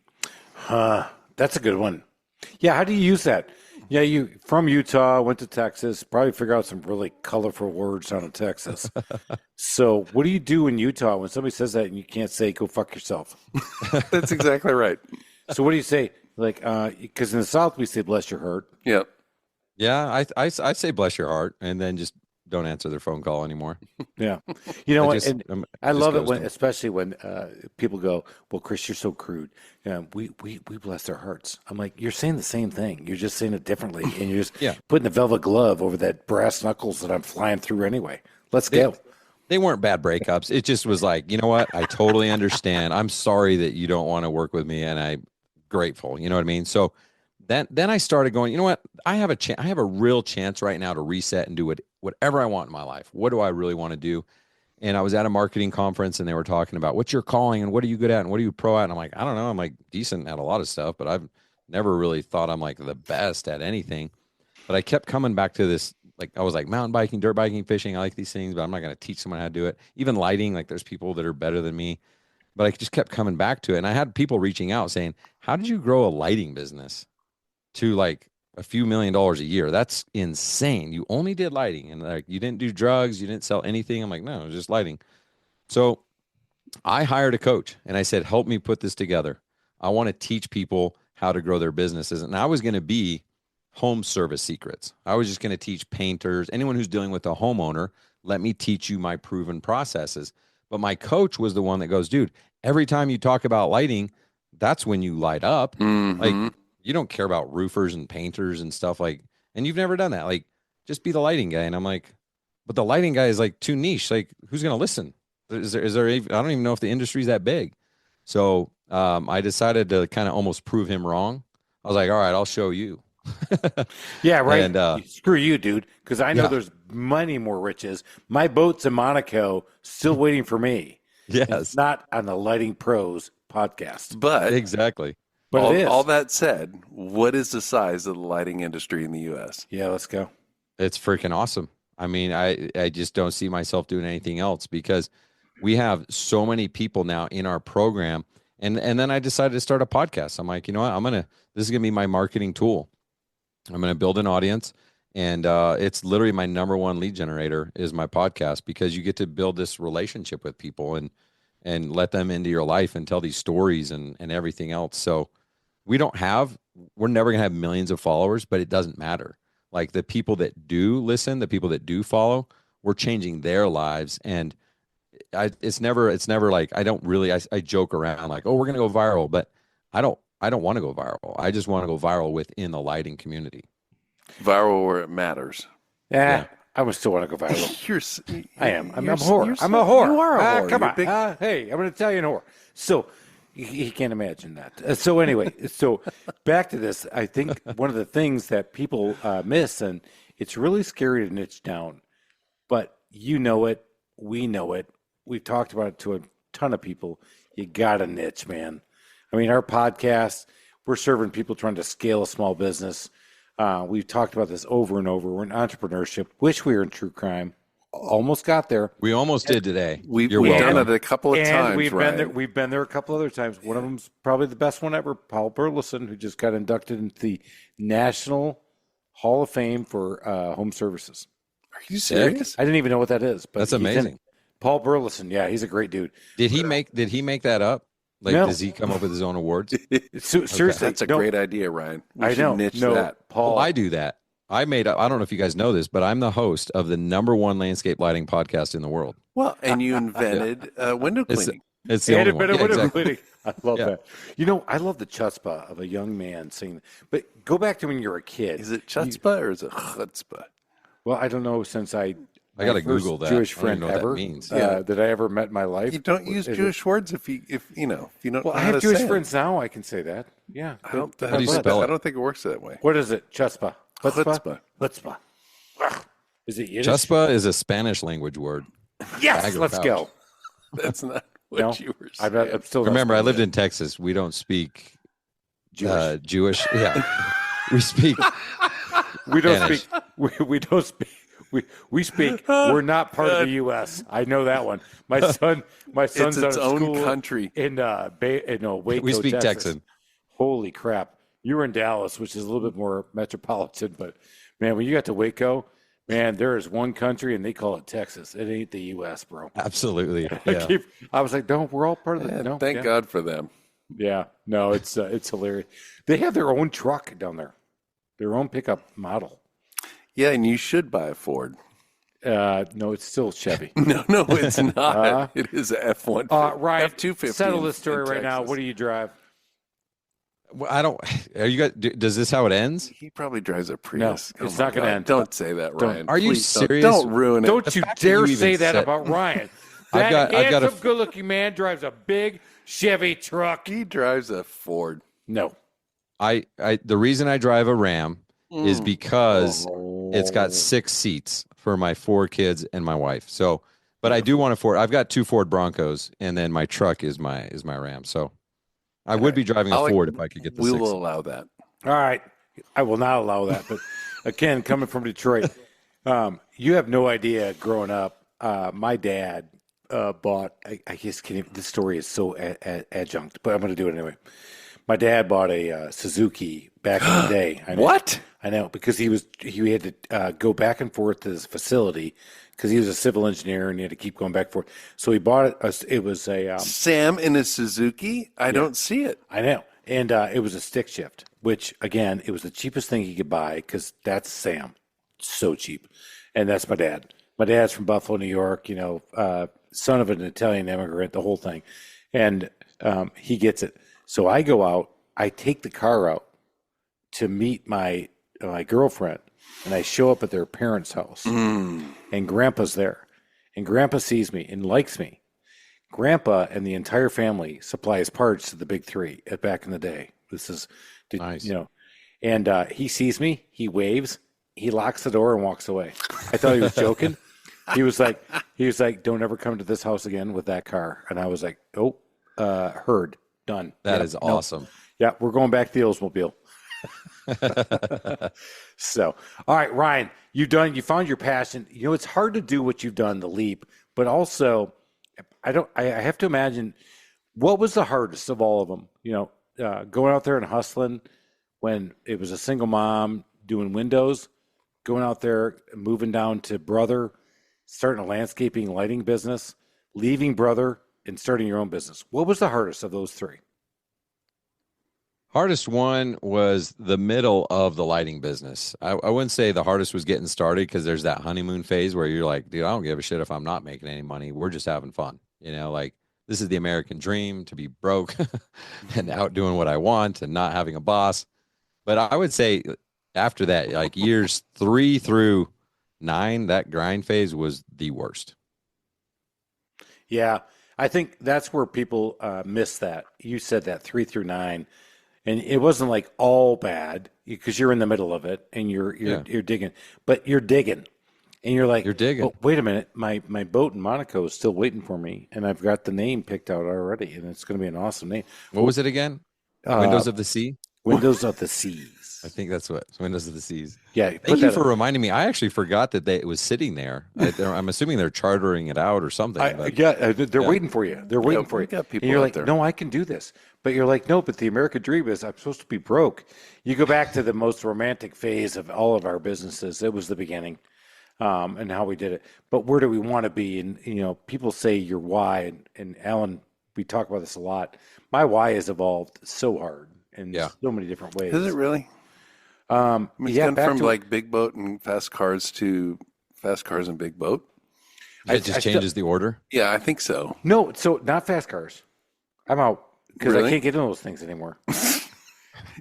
That's a good one. Yeah, how do you use that? Yeah, you from Utah, went to Texas, probably figure out some really colorful words out of Texas. So what do you do in Utah when somebody says that and you can't say, go fuck yourself? That's exactly right. So what do you say? Like, because in the South, we say, bless your heart. Yep. Yeah, I say bless your heart and then just don't answer their phone call anymore. Yeah. You know what? I love it when, especially when people go, well, Chris, you're so crude. Yeah, we bless their hearts. I'm like, you're saying the same thing. You're just saying it differently. And you're just putting a velvet glove over that brass knuckles that I'm flying through anyway. Let's go. They weren't bad breakups. It just was like, you know what? I totally understand. I'm sorry that you don't want to work with me. And I'm grateful. You know what I mean? So then I started going, you know what? I have a real chance right now to reset and do whatever I want in my life. What do I really want to do? And I was at a marketing conference and they were talking about what's your calling and what are you good at and what are you pro at? And I'm like, I don't know. I'm like decent at a lot of stuff, but I've never really thought I'm like the best at anything. But I kept coming back to this. Like I was like mountain biking, dirt biking, fishing. I like these things, but I'm not going to teach someone how to do it. Even lighting, like there's people that are better than me. But I just kept coming back to it. And I had people reaching out saying, how did you grow a lighting business to like a few $1,000,000 a year? That's insane. You only did lighting and like you didn't do drugs, you didn't sell anything. I'm like, no, it was just lighting. So I hired a coach and I said, help me put this together. I want to teach people how to grow their businesses. And I was going to be home service secrets. I was just going to teach painters, anyone who's dealing with a homeowner, let me teach you my proven processes. But my coach was the one that goes, dude, every time you talk about lighting, that's when you light up. Like you don't care about roofers and painters and stuff like, and you've never done that. Like just be the lighting guy. And I'm like, but the lighting guy is like too niche. Like who's going to listen? Is there, I don't even know if the industry's that big. So I decided to kind of almost prove him wrong. I was like, all right, I'll show you. Yeah, right. And Screw you, dude, because I know there's many more riches. My boat's in Monaco, still waiting for me. yes, It's not on the Lighting Pros podcast, But exactly. but it is. all that said, what is the size of the lighting industry in the U.S.? Yeah, let's go. It's freaking awesome. I mean, I just don't see myself doing anything else because we have so many people now in our program. And then I decided to start a podcast. I'm like, you know what? This is going to be my marketing tool. I'm going to build an audience. And it's literally my number one lead generator is my podcast because you get to build this relationship with people and let them into your life and tell these stories and everything else. So we're never going to have millions of followers, but it doesn't matter. Like the people that do listen, the people that do follow, we're changing their lives. And it's never like, I joke around like, oh, we're going to go viral, but I don't want to go viral. I just want to go viral within the lighting community. Viral where it matters. Yeah. I would still want to go viral. I am. I'm a you're whore. so- I'm a whore. You are a whore. Come You're on. big- Hey, I'm going to tell you an whore. So he can't imagine that. So anyway, so back to this. I think one of the things that people miss, and it's really scary to niche down, but you know it. We know it. We've talked about it to a ton of people. You got to niche, man. I mean, our podcast, we're serving people trying to scale a small business. We've talked about this over and over. We're in entrepreneurship. Wish we were in true crime. Almost got there. We almost did today. We've You're done welcome. it a couple of times, we've right? been there. We've been there a couple other times. One of them's probably the best one ever. Paul Burleson, who just got inducted into the National Hall of Fame for home services. Are you serious? I didn't even know what that is, but That's he's in amazing. it. Paul Burleson, yeah, he's a great dude. Did he make that up? Like, No. does he come up with his own awards? Seriously, That's a no, great idea, Ryan. We I should know. niche No, that. Paul. Well, I do that. I don't know if you guys know this, but I'm the host of the #1 landscape lighting podcast in the world. Well, and you invented window It's cleaning. It's the And only a one. bit of Yeah, window exactly. cleaning. I love Yeah. that. You know, I love the chutzpah of a young man saying, but go back to when you were a kid. Is it chutzpah or is it chutzpah? Well, I don't know since I my gotta first Google that. Jewish I don't even friend know what that ever means. Yeah. that I ever met in my life. You don't use Is it- Jewish words if you don't. Well, know I how have to Jewish say 'em. friends now. I can say that. Yeah. I don't, How do you spell it? I don't think it works that way. What is it? Chutzpah. Chutzpah. Chutzpah. Ugh. Is it Yiddish? Chutzpah is a Spanish language word. Yes. Bag or Let's pouch. go. That's not what No, you were I'm, saying. not, I'm still. not Remember, I speaking lived it. in Texas. We don't speak Jewish. Jewish. Yeah, we speak. We don't Spanish. speak. We don't speak. We speak. We're not part of the U.S. I know that one. My son's It's out its of own school country. in Waco, We speak Texas. Texan. Holy crap! You were in Dallas, which is a little bit more metropolitan, but man, when you got to Waco, man, there is one country and they call it Texas. It ain't the U.S., bro. Absolutely. Yeah. I was like, no, we're all part of the. Yeah, No, thank yeah. God for them. Yeah, no, it's hilarious. They have their own truck down there, their own pickup model. Yeah, and you should buy a Ford. No, it's still Chevy. No, it's not. It is a F-150. Ryan, F-250. settle this in story right now. Texas. What do you drive? Well, I don't. Are you guys? Does this how it ends? He probably drives a Prius. it's my not gonna God. end. Don't say that, Don't. Ryan. Are you Please don't. serious? Don't ruin it. Don't you fact that dare you say even that said- about Ryan. I've That got a- handsome, good-looking man drives a big Chevy truck. He drives a Ford. No. The reason I drive a Ram is because Oh. it's got 6 seats for my 4 kids and my wife. So But I do want a Ford. I've got 2 Ford Broncos, and then my truck is my Ram. So I would be driving a Ford if I could get the We 6. will allow that. All right. I will not allow that. But again, coming from Detroit, you have no idea growing up. My dad bought, I just can't even, this story is so adjunct, but I'm going to do it anyway. My dad bought a Suzuki back in the day. I know, What? I know, because he had to go back and forth to his facility because he was a civil engineer and he had to keep going back and forth. So he bought it. It was a Sam in a Suzuki? I don't see it. I know. And it was a stick shift, which, again, it was the cheapest thing he could buy because that's Sam. So cheap. And that's my dad. My dad's from Buffalo, New York, son of an Italian immigrant, the whole thing. And he gets it. So I go out, I take the car out to meet my girlfriend, and I show up at their parents' house. And Grandpa's there. And Grandpa sees me and likes me. Grandpa and the entire family supplies parts to the big three back in the day. This is, Nice. And he sees me, he waves, he locks the door and walks away. I thought he was joking. He was like, don't ever come to this house again with that car. And I was like, oh, heard, done. That is awesome. Yeah, we're going back to the Oldsmobile. So, all right, Ryan, you found your passion. It's hard to do what you've done, the leap, but also I have to imagine what was the hardest of all of them, going out there and hustling when it was a single mom doing windows, going out there, moving down to brother, starting a landscaping lighting business, leaving brother and starting your own business. What was the hardest of those three? Hardest one was the middle of the lighting business. I wouldn't say the hardest was getting started because there's that honeymoon phase where you're like, dude, I don't give a shit if I'm not making any money. We're just having fun. Like this is the American dream, to be broke and out doing what I want and not having a boss. But I would say after that, like years 3 through 9, that grind phase was the worst. Yeah, I think that's where people miss that. You said that 3 through 9. And it wasn't like all bad because you're in the middle of it and you're digging, but you're digging, and you're like, You're digging. Oh, wait a minute, my boat in Monaco is still waiting for me, and I've got the name picked out already, and it's going to be an awesome name. What was it again? Windows of the Sea? Windows of the Seas. I think that's what Windows of the Seas. Yeah, Thank you for reminding me. I actually forgot that it was sitting there. I'm assuming they're chartering it out or something. They're waiting for you. They're waiting for you. got people And you're out like, there. no, I can do this. But you're like, no, but the American dream is I'm supposed to be broke. You go back to the most romantic phase of all of our businesses. It was the beginning, and how we did it. But where do we want to be? And people say your why, and Alan, we talk about this a lot. My why has evolved so hard in so many different ways. Is it really? It's gone from like big boat and fast cars to fast cars and big boat. It just changes the order. Yeah, I think so. No, so not fast cars. I'm out because Really? I can't get in those things anymore. Is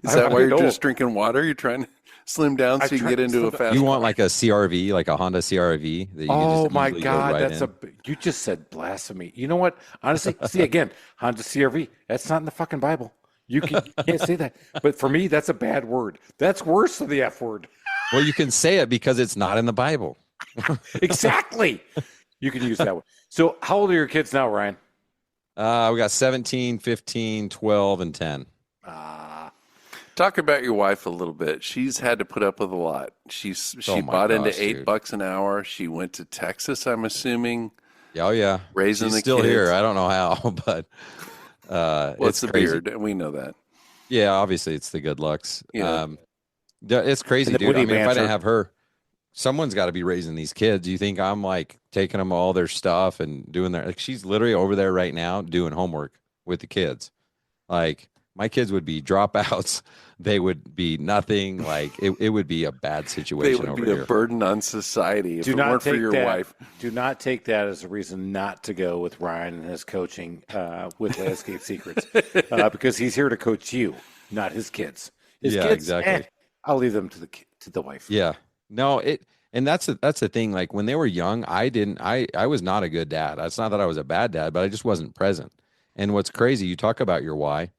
that why you're just drinking water? You're trying to slim down so you can get into a fast You car? want like a CRV, like a Honda CRV that you can Oh just my easily go God, right that's in. you just said blasphemy. You know what? Honestly, see again, Honda CRV. That's not in the fucking Bible. You can't say that. But for me, that's a bad word. That's worse than the F word. Well, you can say it because it's not in the Bible. Exactly. You can use that one. So how old are your kids now, Ryan? We got 17, 15, 12, and 10. Talk about your wife a little bit. She's had to put up with a lot. She Oh my bought into gosh, dude. $8 an hour. She went to Texas, I'm assuming. Oh, yeah. Raising She's the still kids. here. I don't know how, but Well, it's the crazy. beard, and we know that. Yeah, obviously it's the good looks. Yeah. It's crazy, And the dude. I witty mean, if I banter. didn't have her, someone's got to be raising these kids. You think I'm like taking them all their stuff and doing their, like, she's literally over there right now doing homework with the kids. Like, my kids would be dropouts. They would be nothing. Like, it would be a bad They situation would over be here. a burden on society if it weren't for your wife. Do not take that as a reason not to go with Ryan and his coaching with Landscape Secrets, because he's here to coach you, not his kids. His Yeah, kids, exactly. I'll leave them to the wife. Yeah. No, and that's the thing. Like, when they were young, I was not a good dad. It's not that I was a bad dad, but I just wasn't present. And what's crazy, you talk about your why.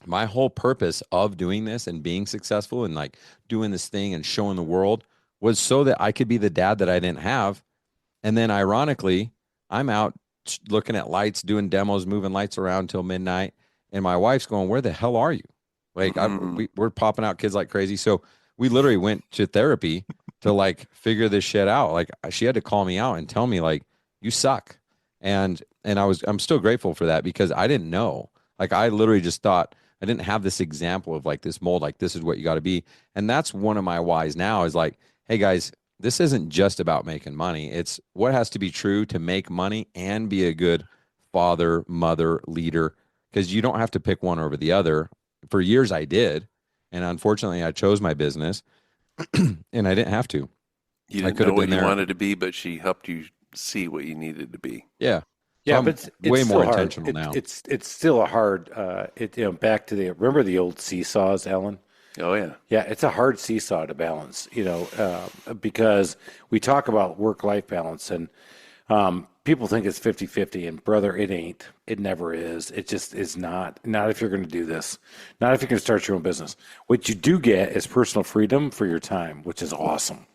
My whole purpose of doing this and being successful and like doing this thing and showing the world was so that I could be the dad that I didn't have. And then ironically, I'm out looking at lights, doing demos, moving lights around till midnight. And my wife's going, where the hell are you? Like we're popping out kids like crazy. So we literally went to therapy to like figure this shit out. Like she had to call me out and tell me like, you suck. And I'm still grateful for that because I didn't know. Like I literally just thought I didn't have this example of like this mold, like this is what you got to be. And that's one of my whys now is like, hey guys, this isn't just about making money. It's what has to be true to make money and be a good father, mother, leader, because you don't have to pick one over the other. For years I did. And unfortunately I chose my business and I didn't have to. You I didn't could know have what been you there. wanted to be, but she helped you see what you needed to be. Yeah. Yeah, I'm but it's way more still hard. intentional now. It's still a hard. Back to remember the old seesaws, Ellen. Oh yeah. Yeah, it's a hard seesaw to balance. Because we talk about work-life balance, and people think it's 50-50, and brother, it ain't. It never is. It just is not. Not if you're going to do this. Not if you're going to start your own business. What you do get is personal freedom for your time, which is awesome.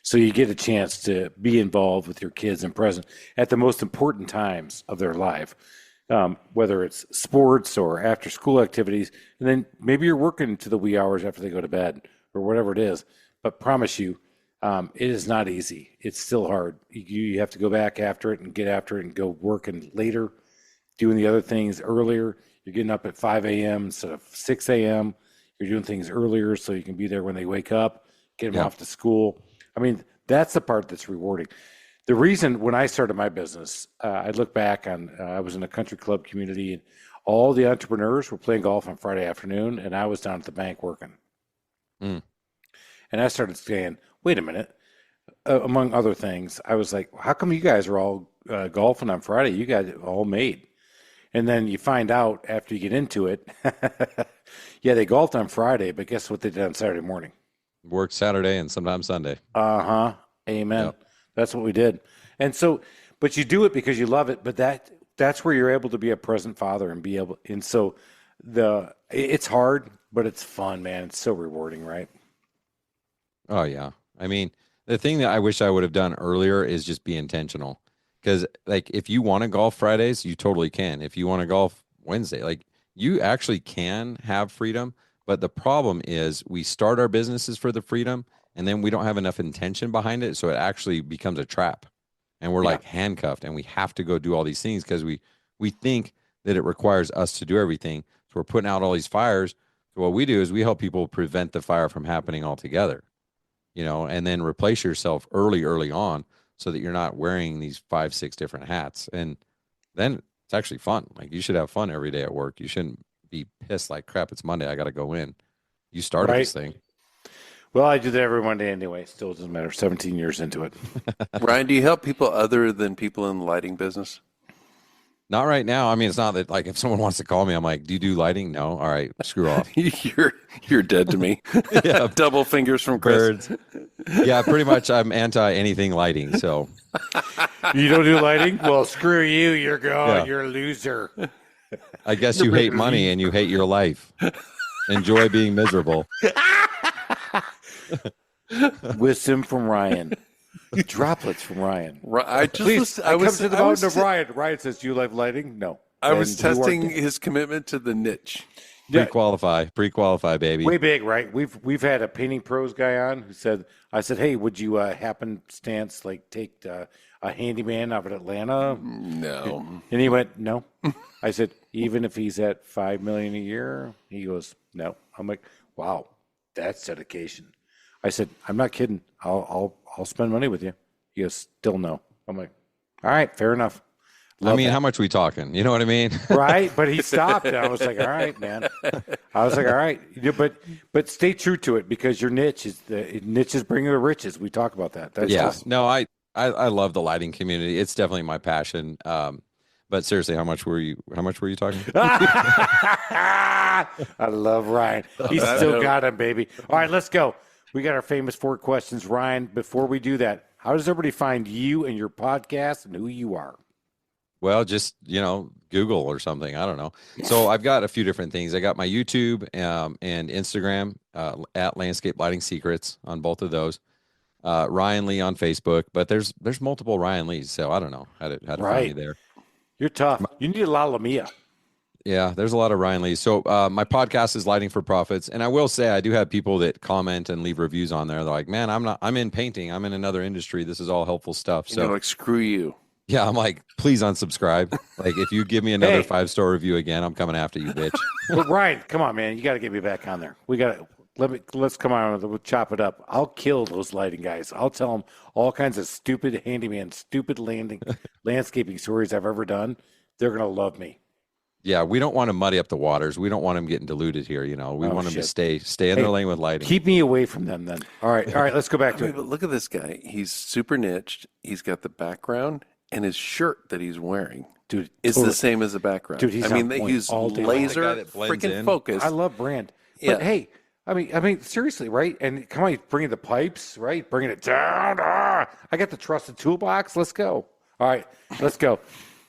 So you get a chance to be involved with your kids and present at the most important times of their life, whether it's sports or after school activities. And then maybe you're working to the wee hours after they go to bed or whatever it is. But promise you, it is not easy. It's still hard. You have to go back after it and get after it and go working later, doing the other things earlier. You're getting up at 5 a.m. instead of 6 a.m. You're doing things earlier so you can be there when they wake up, get them off to school. I mean, that's the part that's rewarding. The reason when I started my business, I look back on, I was in a country club community and all the entrepreneurs were playing golf on Friday afternoon and I was down at the bank working. And I started saying, wait a minute, among other things, I was like, how come you guys are all golfing on Friday? You guys all made. And then you find out after you get into it, yeah, they golfed on Friday, but guess what they did on Saturday morning? Work Saturday and sometimes Sunday. Amen. Yep. That's what we did. And so, but you do it because you love it. But that's where you're able to be a present father and be able. And so, it's hard, but it's fun, man. It's so rewarding, right? Oh yeah. I mean, the thing that I wish I would have done earlier is just be intentional. Because like, if you want to golf Fridays, you totally can. If you want to golf Wednesday, like you actually can have freedom. But the problem is we start our businesses for the freedom and then we don't have enough intention behind it. So it actually becomes a trap and we're like handcuffed and we have to go do all these things because we think that it requires us to do everything. So we're putting out all these fires. So what we do is we help people prevent the fire from happening altogether, and then replace yourself early on so that you're not wearing these 5-6 different hats. And then it's actually fun. Like you should have fun every day at work. You shouldn't be pissed like crap. It's Monday. I got to go in. You started this thing. Well, I do that every Monday anyway. Still doesn't matter. 17 years into it. Ryan, do you help people other than people in the lighting business? Not right now. I mean, it's not that like if someone wants to call me, I'm like, do you do lighting? No. All right, screw off. you're dead to me. Yeah. Double fingers from Chris. Birds. Yeah, pretty much. I'm anti anything lighting. So you don't do lighting? Well, screw you. You're gone. Yeah. You're a loser. I guess you hate money and you hate your life. Enjoy being miserable. Wisdom from Ryan. Droplets from Ryan. I come to the mountain of Ryan. Ryan says, "Do you like lighting?" No. I was testing his commitment to the niche. Pre-qualify, baby. Way big, right? We've had a painting pros guy on who said, "I said, hey, would you happenstance like take a handyman out of Atlanta?" No. And he went, "No." I said, "Even if he's at $5 million a year?" He goes, "No." I'm like, "Wow, that's dedication." I said, "I'm not kidding. I'll spend money with you." He goes, "Still no." I'm like, "All right, fair enough." How much we talking? You know what I mean? Right. But he stopped and I was like, all right, man. I was like, all right. But stay true to it because your niche is bringing the riches. We talk about that. That's awesome. No, I love the lighting community. It's definitely my passion. But seriously, how much were you talking? I love Ryan. He's still got him, baby. All right, let's go. We got our famous 4 questions. Ryan, before we do that, how does everybody find you and your podcast and who you are? Well, just, Google or something. I don't know. So I've got a few different things. I got my YouTube and Instagram at Landscape Lighting Secrets on both of those. Ryan Lee on Facebook, but there's multiple Ryan Lees, so I don't know how to find me Right. there. You're tough. You need a La Lamia. Yeah, there's a lot of Ryan Lees. So my podcast is Lighting for Profits, and I will say I do have people that comment and leave reviews on there. They're like, "Man, I'm in painting. I'm in another industry. This is all helpful stuff." So You're like, screw you. yeah, I'm like, please unsubscribe. Like, if you give me another 5-star review again, I'm coming after you, bitch. But Ryan, come on, man. You got to get me back on there. Let's come on. We'll chop it up. I'll kill those lighting guys. I'll tell them all kinds of stupid handyman, stupid landscaping stories I've ever done. They're going to love me. Yeah, we don't want to muddy up the waters. We don't want them getting diluted here. You know, we want them to stay in their lane with lighting. Keep me away from them then. All right. Let's go back to it. But look at this guy. He's super niched. He's got the background, and his shirt that he's wearing, Dude, is the same as the background. Dude, he's on point he's all day long. laser The guy that blends freaking in. focused. I love brand. Yeah. But hey, I mean, seriously, right? And come on, bringing the pipes, right? Bringing it down. I got the trusted toolbox. Let's go. All right, let's go.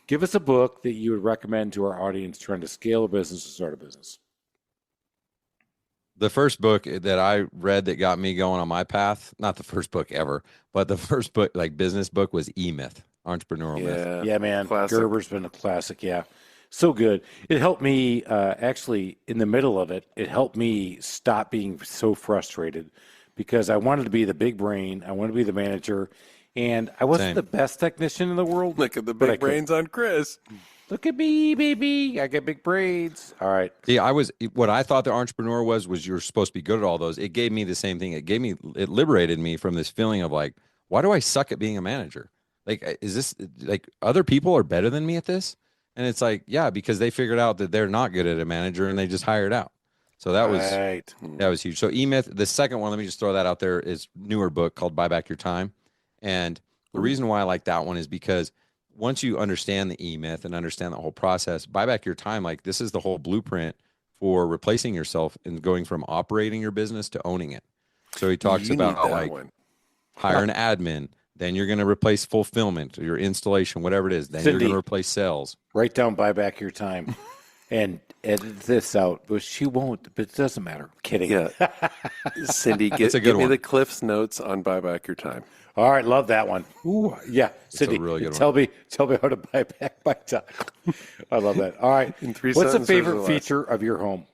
Give us a book that you would recommend to our audience trying to scale a business or start a business. The first book that I read that got me going on my path, not the first book ever, but the first book, like business book, was E-Myth, Entrepreneurial Myth. Yeah, man. Classic. Gerber's been a classic. Yeah. So good. It helped me, actually, in the middle of it, it helped me stop being so frustrated because I wanted to be the big brain. I wanted to be the manager. And I wasn't Same. the best technician in the world. Look at the but I big could. brains on Chris. Look at me, baby. I got big braids. All right. See, what I thought the entrepreneur was you're supposed to be good at all those. It gave me the same thing. It liberated me from this feeling of like, why do I suck at being a manager? Like, is this like other people are better than me at this? And it's like, yeah, because they figured out that they're not good at a manager and they just hired out. So that was huge. So E-Myth, the second one, let me just throw that out there, is newer book called Buy Back Your Time. And the reason why I like that one is because once you understand the E-Myth and understand the whole process, buy back your time. Like, this is the whole blueprint for replacing yourself and going from operating your business to owning it. So he talks You about need that like one. hire an admin, then you're going to replace fulfillment, your installation, whatever it is. Then Cindy. you're going to replace sales. Write down buy back your time and edit this out. But she won't, but it doesn't matter. Kidding. Yeah. Cindy, That's a good give me one. the Cliff's notes on Buy Back Your Time. All right, love that one. Ooh, yeah, Cindy, really good tell me how to buy back my time. I love that. All right, In three what's the sentences or favorite less. feature of your home?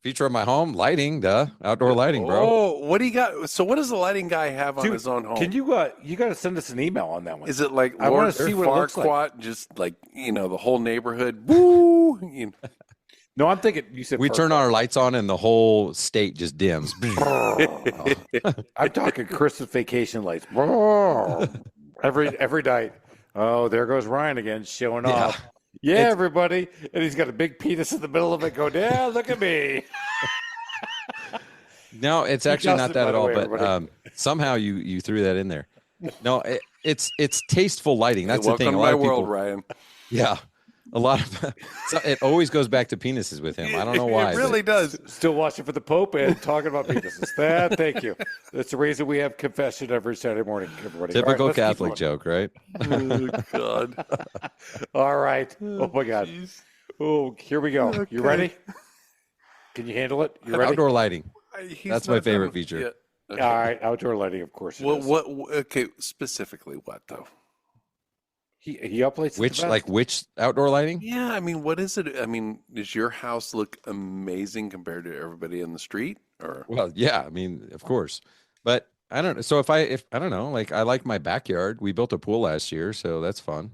Feature of my home, lighting, outdoor lighting, bro. Oh, what do you got? So what does the lighting guy have on Dude, his own home? Can you you got to send us an email on that one? Is it like I wanna Lord see what it looks like. Farquaad, just like, the whole neighborhood? Woo! No, I'm thinking you said We turn our lights on and the whole state just dims. I'm talking Christmas vacation lights. every night. Oh, there goes Ryan again, showing off. Yeah, everybody, and he's got a big penis in the middle of it. Going, yeah, look at me. No, it's actually not doesn't, that by at the all. way, But everybody. somehow you threw that in there. No, it's tasteful lighting. That's the Welcome thing. to A lot my of people, world, Ryan. yeah, a lot of it always goes back to penises with him. I don't know why. It really does. Still watching for the Pope and talking about penises. Thank you. That's the reason we have confession every Saturday morning, everybody. Typical All right, let's keep Catholic going. joke, right? Oh, God. All right. Oh, my God. Jeez. Oh, here we go. You ready? Can you handle it? You ready? Outdoor lighting. He's That's my not favorite done- feature. Yeah. Okay. All right. Outdoor lighting, of course. it is. Okay, specifically what, though? He uplights Which outdoor lighting? Yeah, I mean, what is it? I mean, does your house look amazing compared to everybody in the street? Or Well, yeah, I mean, of course. But I don't know. So if I don't know, like I like my backyard. We built a pool last year, so that's fun.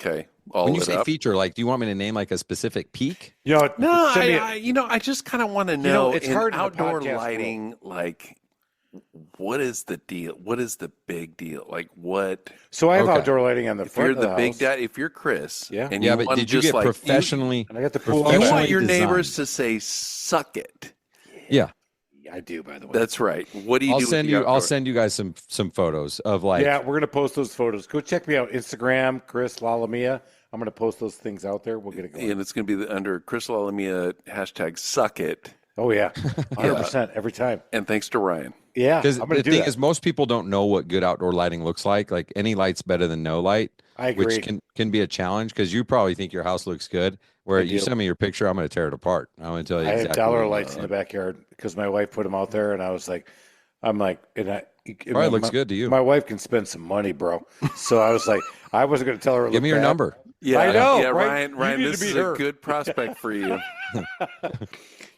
okay, all When you lit say up. feature, like, do you want me to name like a specific peak? No, No, send me I just kind of want to know, it's in hard in the outdoor podcast lighting, like, what is the deal? What is the big deal? Like, what? So I have Okay. outdoor lighting on the If front you're of the the big house. dad, if you're Chris, Yeah. and Yeah, you but want did you just get like professionally? And I got the pool. you professionally want your designed? neighbors to say "suck it." Yeah, I do, by the way. That's right. What do you I'll do? send with the I'll outdoor- send you guys some photos of like. Yeah, we're gonna post those photos. Go check me out, Instagram, Chris Lalamia. I'm gonna post those things out there. We'll get it going. And it's going to be under Chris Lalamia hashtag "suck it." Oh yeah, 100% every time. And thanks to Ryan. Yeah, Because I'm gonna the do thing that. is, most people don't know what good outdoor lighting looks like. Like any light's better than no light, I agree. which can be a challenge because you probably think your house looks good. Where I you do. send me your picture, I'm going to tear it apart. I'm going to tell you I exactly. have dollar what it lights looks in the like. backyard because my wife put them out there, and I was like, I'm like, Probably looks good to you. My wife can spend some money, bro. So I was like, I wasn't going to tell her. Give me your number. Yeah, I know, Yeah, right? Ryan, You need this to is meet a her. good prospect for you.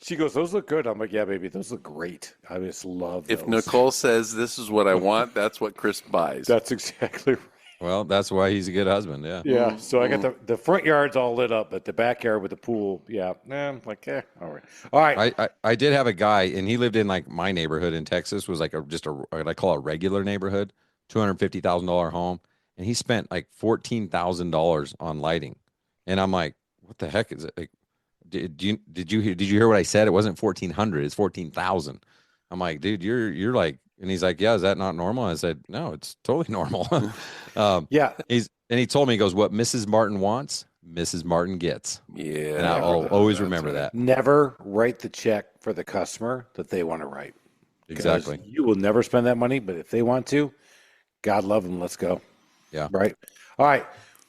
She goes, those look good. I'm like, yeah, baby, those look great. I just love those. If Nicole says this is what I want, that's what Chris buys. That's exactly right. Well, that's why he's a good husband. Yeah. Yeah. So I got the front yard's all lit up, but the backyard with the pool, yeah. I'm like, all right. All right. I did have a guy, and he lived in like my neighborhood in Texas, was like just what I call a regular neighborhood, $250,000 home, and he spent like $14,000 on lighting, and I'm like, what the heck is it? Like, did you hear what I said? It wasn't 1,400, it's 14,000. I'm like, dude, you're like, and he's like, yeah, is that not normal? I said, no, it's totally normal. Yeah. He told me, he goes, what Mrs. Martin wants, Mrs. Martin gets. And Yeah. I'll always remember that. Never write the check for the customer that they want to write. 'Cause Exactly. You will never spend that money, but if they want to, God love them. Let's go. Yeah. Right. All right.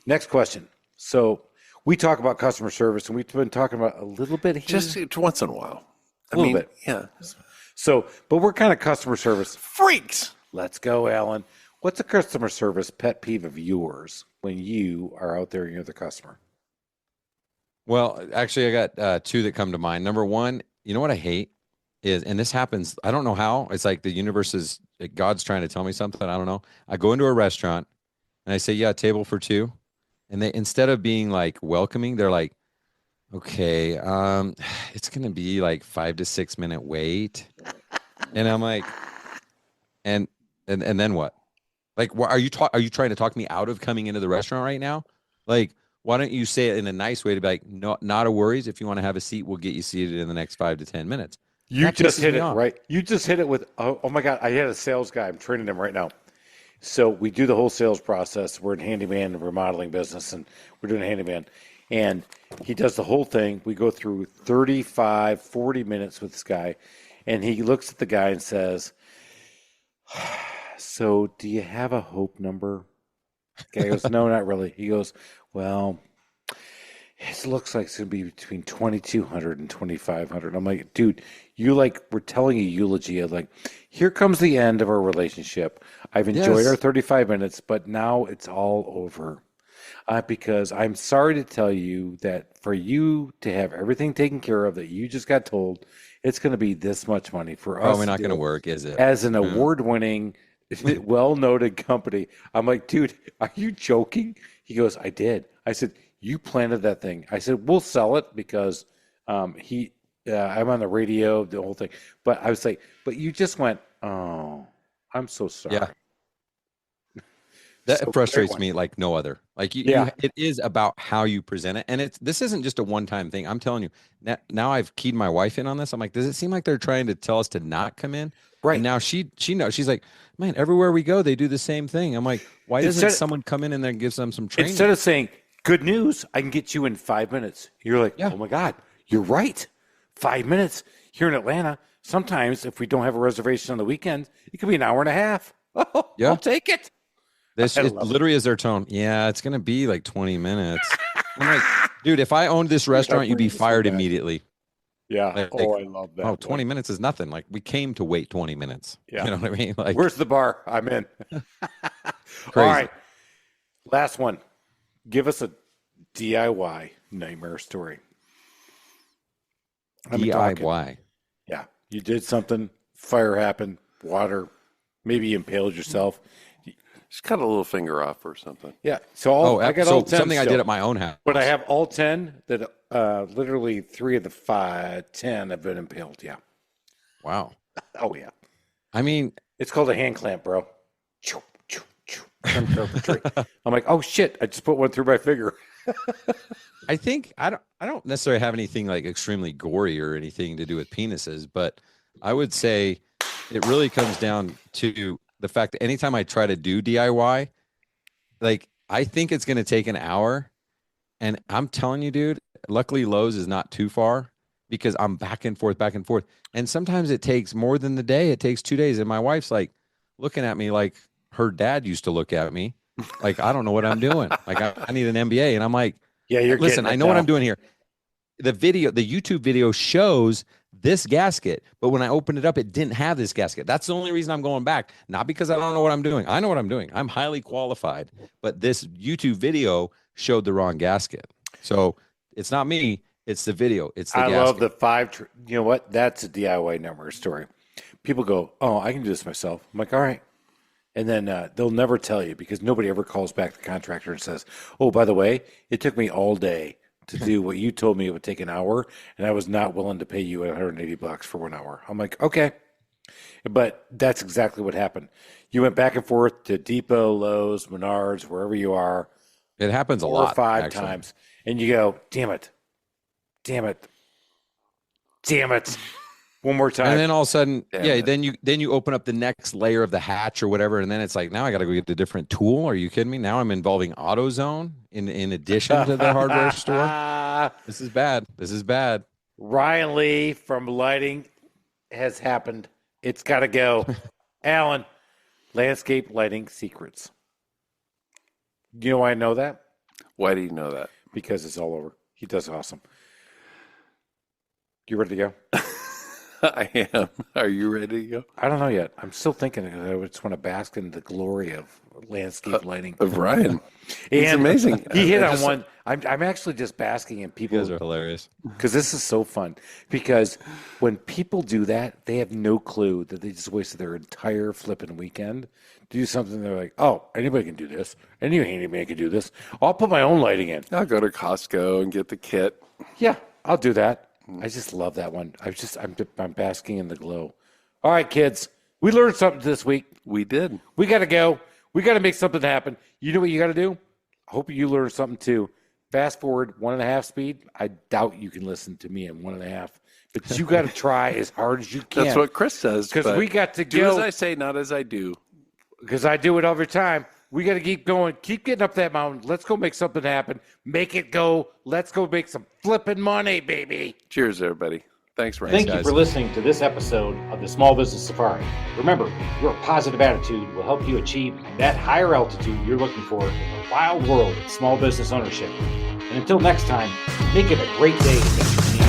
Next question. So we talk about customer service, and we've been talking about a little bit here. Just once in a while. A little bit. Yeah. So, but we're kind of customer service. Freaks. Let's go, Alan. What's a customer service pet peeve of yours when you are out there and you're the customer? Well, actually, I got two that come to mind. Number one, you know what I hate is, and this happens, I don't know how. It's like the universe is, God's trying to tell me something. I don't know. I go into a restaurant and I say, yeah, table for two. And they, instead of being like welcoming, they're like, okay, it's going to be like 5 to 6 minute wait. And I'm like, and then what? Like, are you trying to talk me out of coming into the restaurant right now? Like, why don't you say it in a nice way to be like, no, not a worries. If you want to have a seat, we'll get you seated in the next 5 to 10 minutes. You That just pisses hit me it, off. right? You just hit it with, oh my God, I had a sales guy. I'm training him right now. So we do the whole sales process. We're in handyman and remodeling business, and we're doing handyman. And he does the whole thing. We go through 35, 40 minutes with this guy. And he looks at the guy and says, so do you have a hope number? The guy goes, no, not really. He goes, well, it looks like it's going to be between 2,200 and 2,500. I'm like, dude, we're telling a eulogy of like, here comes the end of our relationship. I've enjoyed Yes. our 35 minutes, but now it's all over. Because I'm sorry to tell you that for you to have everything taken care of that you just got told, it's going to be this much money for us. Probably not going to work, is it? As an award-winning, well-noted company. I'm like, dude, are you joking? He goes, I did. I said, you planted that thing. I said, we'll sell it because I'm on the radio, the whole thing. But I was like, but you just went, oh, I'm so sorry. Yeah. That So frustrates great me like no other. Like Yeah. it is about how you present it, and this isn't just a one-time thing. I'm telling you. Now I've keyed my wife in on this. I'm like, does it seem like they're trying to tell us to not come in? Right. And now she knows. She's like, man, everywhere we go, they do the same thing. I'm like, why doesn't Instead- someone come in and then give them some training? Instead of saying, good news, I can get you in 5 minutes. You're like, Yeah. oh my God, you're right. 5 minutes here in Atlanta. Sometimes if we don't have a reservation on the weekend, it could be an hour and a half. Oh, Yeah. I'll take it. This I it love it. literally is their tone. Yeah, it's gonna be like 20 minutes. I'm like, dude, if I owned this restaurant, you'd be brings me fired back. immediately. Yeah. Like, Oh, I love that. Oh, 20 minutes is nothing. Like we came to wait 20 minutes. Yeah. You know what I mean? Like Where's the bar? I'm in. All Crazy. right. Last one. Give us a DIY nightmare story. I'm talking- DIY. Yeah. You did something, fire happened, water, maybe you impaled yourself. Just cut a little finger off or something. Yeah. So I got so all 10 something I still. did at my own house. But I have all 10 that literally 3 of the 10 have been impaled. Yeah. Wow. Oh, yeah. I mean, It's called a hand clamp, bro. Choo, choo, choo. Carpentry. I'm like, oh, shit. I just put one through my finger. I think I don't necessarily have anything like extremely gory or anything to do with penises, but I would say it really comes down to the fact that anytime I try to do DIY, like I think it's going to take an hour, and I'm telling you, dude, luckily Lowe's is not too far because I'm back and forth, and sometimes it takes more than the day. It takes 2 days, and my wife's like looking at me like her dad used to look at me, like I don't know what I'm doing. Like I need an MBA, and I'm like, Yeah, you're listen, getting it I know what now. I'm doing here. The YouTube video shows this gasket, but when I opened it up, it didn't have this gasket. That's the only reason I'm going back. Not because I don't know what I'm doing. I know what I'm doing. I'm highly qualified, but this YouTube video showed the wrong gasket. So it's not me. It's the video. It's the I gasket. love the 5. You know what? That's a DIY number story. People go, oh, I can do this myself. I'm like, all right. And then they'll never tell you because nobody ever calls back the contractor and says, oh, by the way, it took me all day to do what you told me it would take an hour, and I was not willing to pay you $180 for 1 hour. I'm like, okay. But that's exactly what happened. You went back and forth to Depot, Lowe's, Menards, wherever you are. It happens a 4 lot. or 5 actually. times. And you go, damn it. One more time. And then all of a sudden, Damn yeah, it. then you open up the next layer of the hatch or whatever, and then it's like, now I got to go get a different tool. Are you kidding me? Now I'm involving AutoZone in addition to the hardware store. This is bad. This is bad. Ryan Lee from Lighting has happened. It's got to go. Alan, Landscape Lighting Secrets. You know why I know that? Why do you know that? Because it's all over. He does awesome. You ready to go? I am. Are you ready to go? I don't know yet. I'm still thinking. I just want to bask in the glory of landscape lighting. Of Ryan. He's And amazing. He hit I on just- one. I'm actually just basking in You people guys are hilarious. because this is so fun. Because when people do that, they have no clue that they just wasted their entire flipping weekend to do something. They're like, "Oh, anybody can do this. Any handyman can do this. I'll put my own lighting in." I'll go to Costco and get the kit. Yeah, I'll do that. I just love that one. I'm basking in the glow. All right, kids, we learned something this week. We did. We got to go. We got to make something happen. You know what you got to do? I hope you learned something too. Fast forward 1.5 speed. I doubt you can listen to me in 1.5, but you got to try as hard as you can. That's what Chris says. because but we got to do as go. I say, not as I do. Because I do it every time. We got to keep going. Keep getting up that mountain. Let's go make something happen. Make it go. Let's go make some flipping money, baby. Cheers, everybody. Thanks, Ryan. Thank you guys. for listening to this episode of the Small Business Safari. Remember, your positive attitude will help you achieve that higher altitude you're looking for in the wild world of small business ownership. And until next time, make it a great day.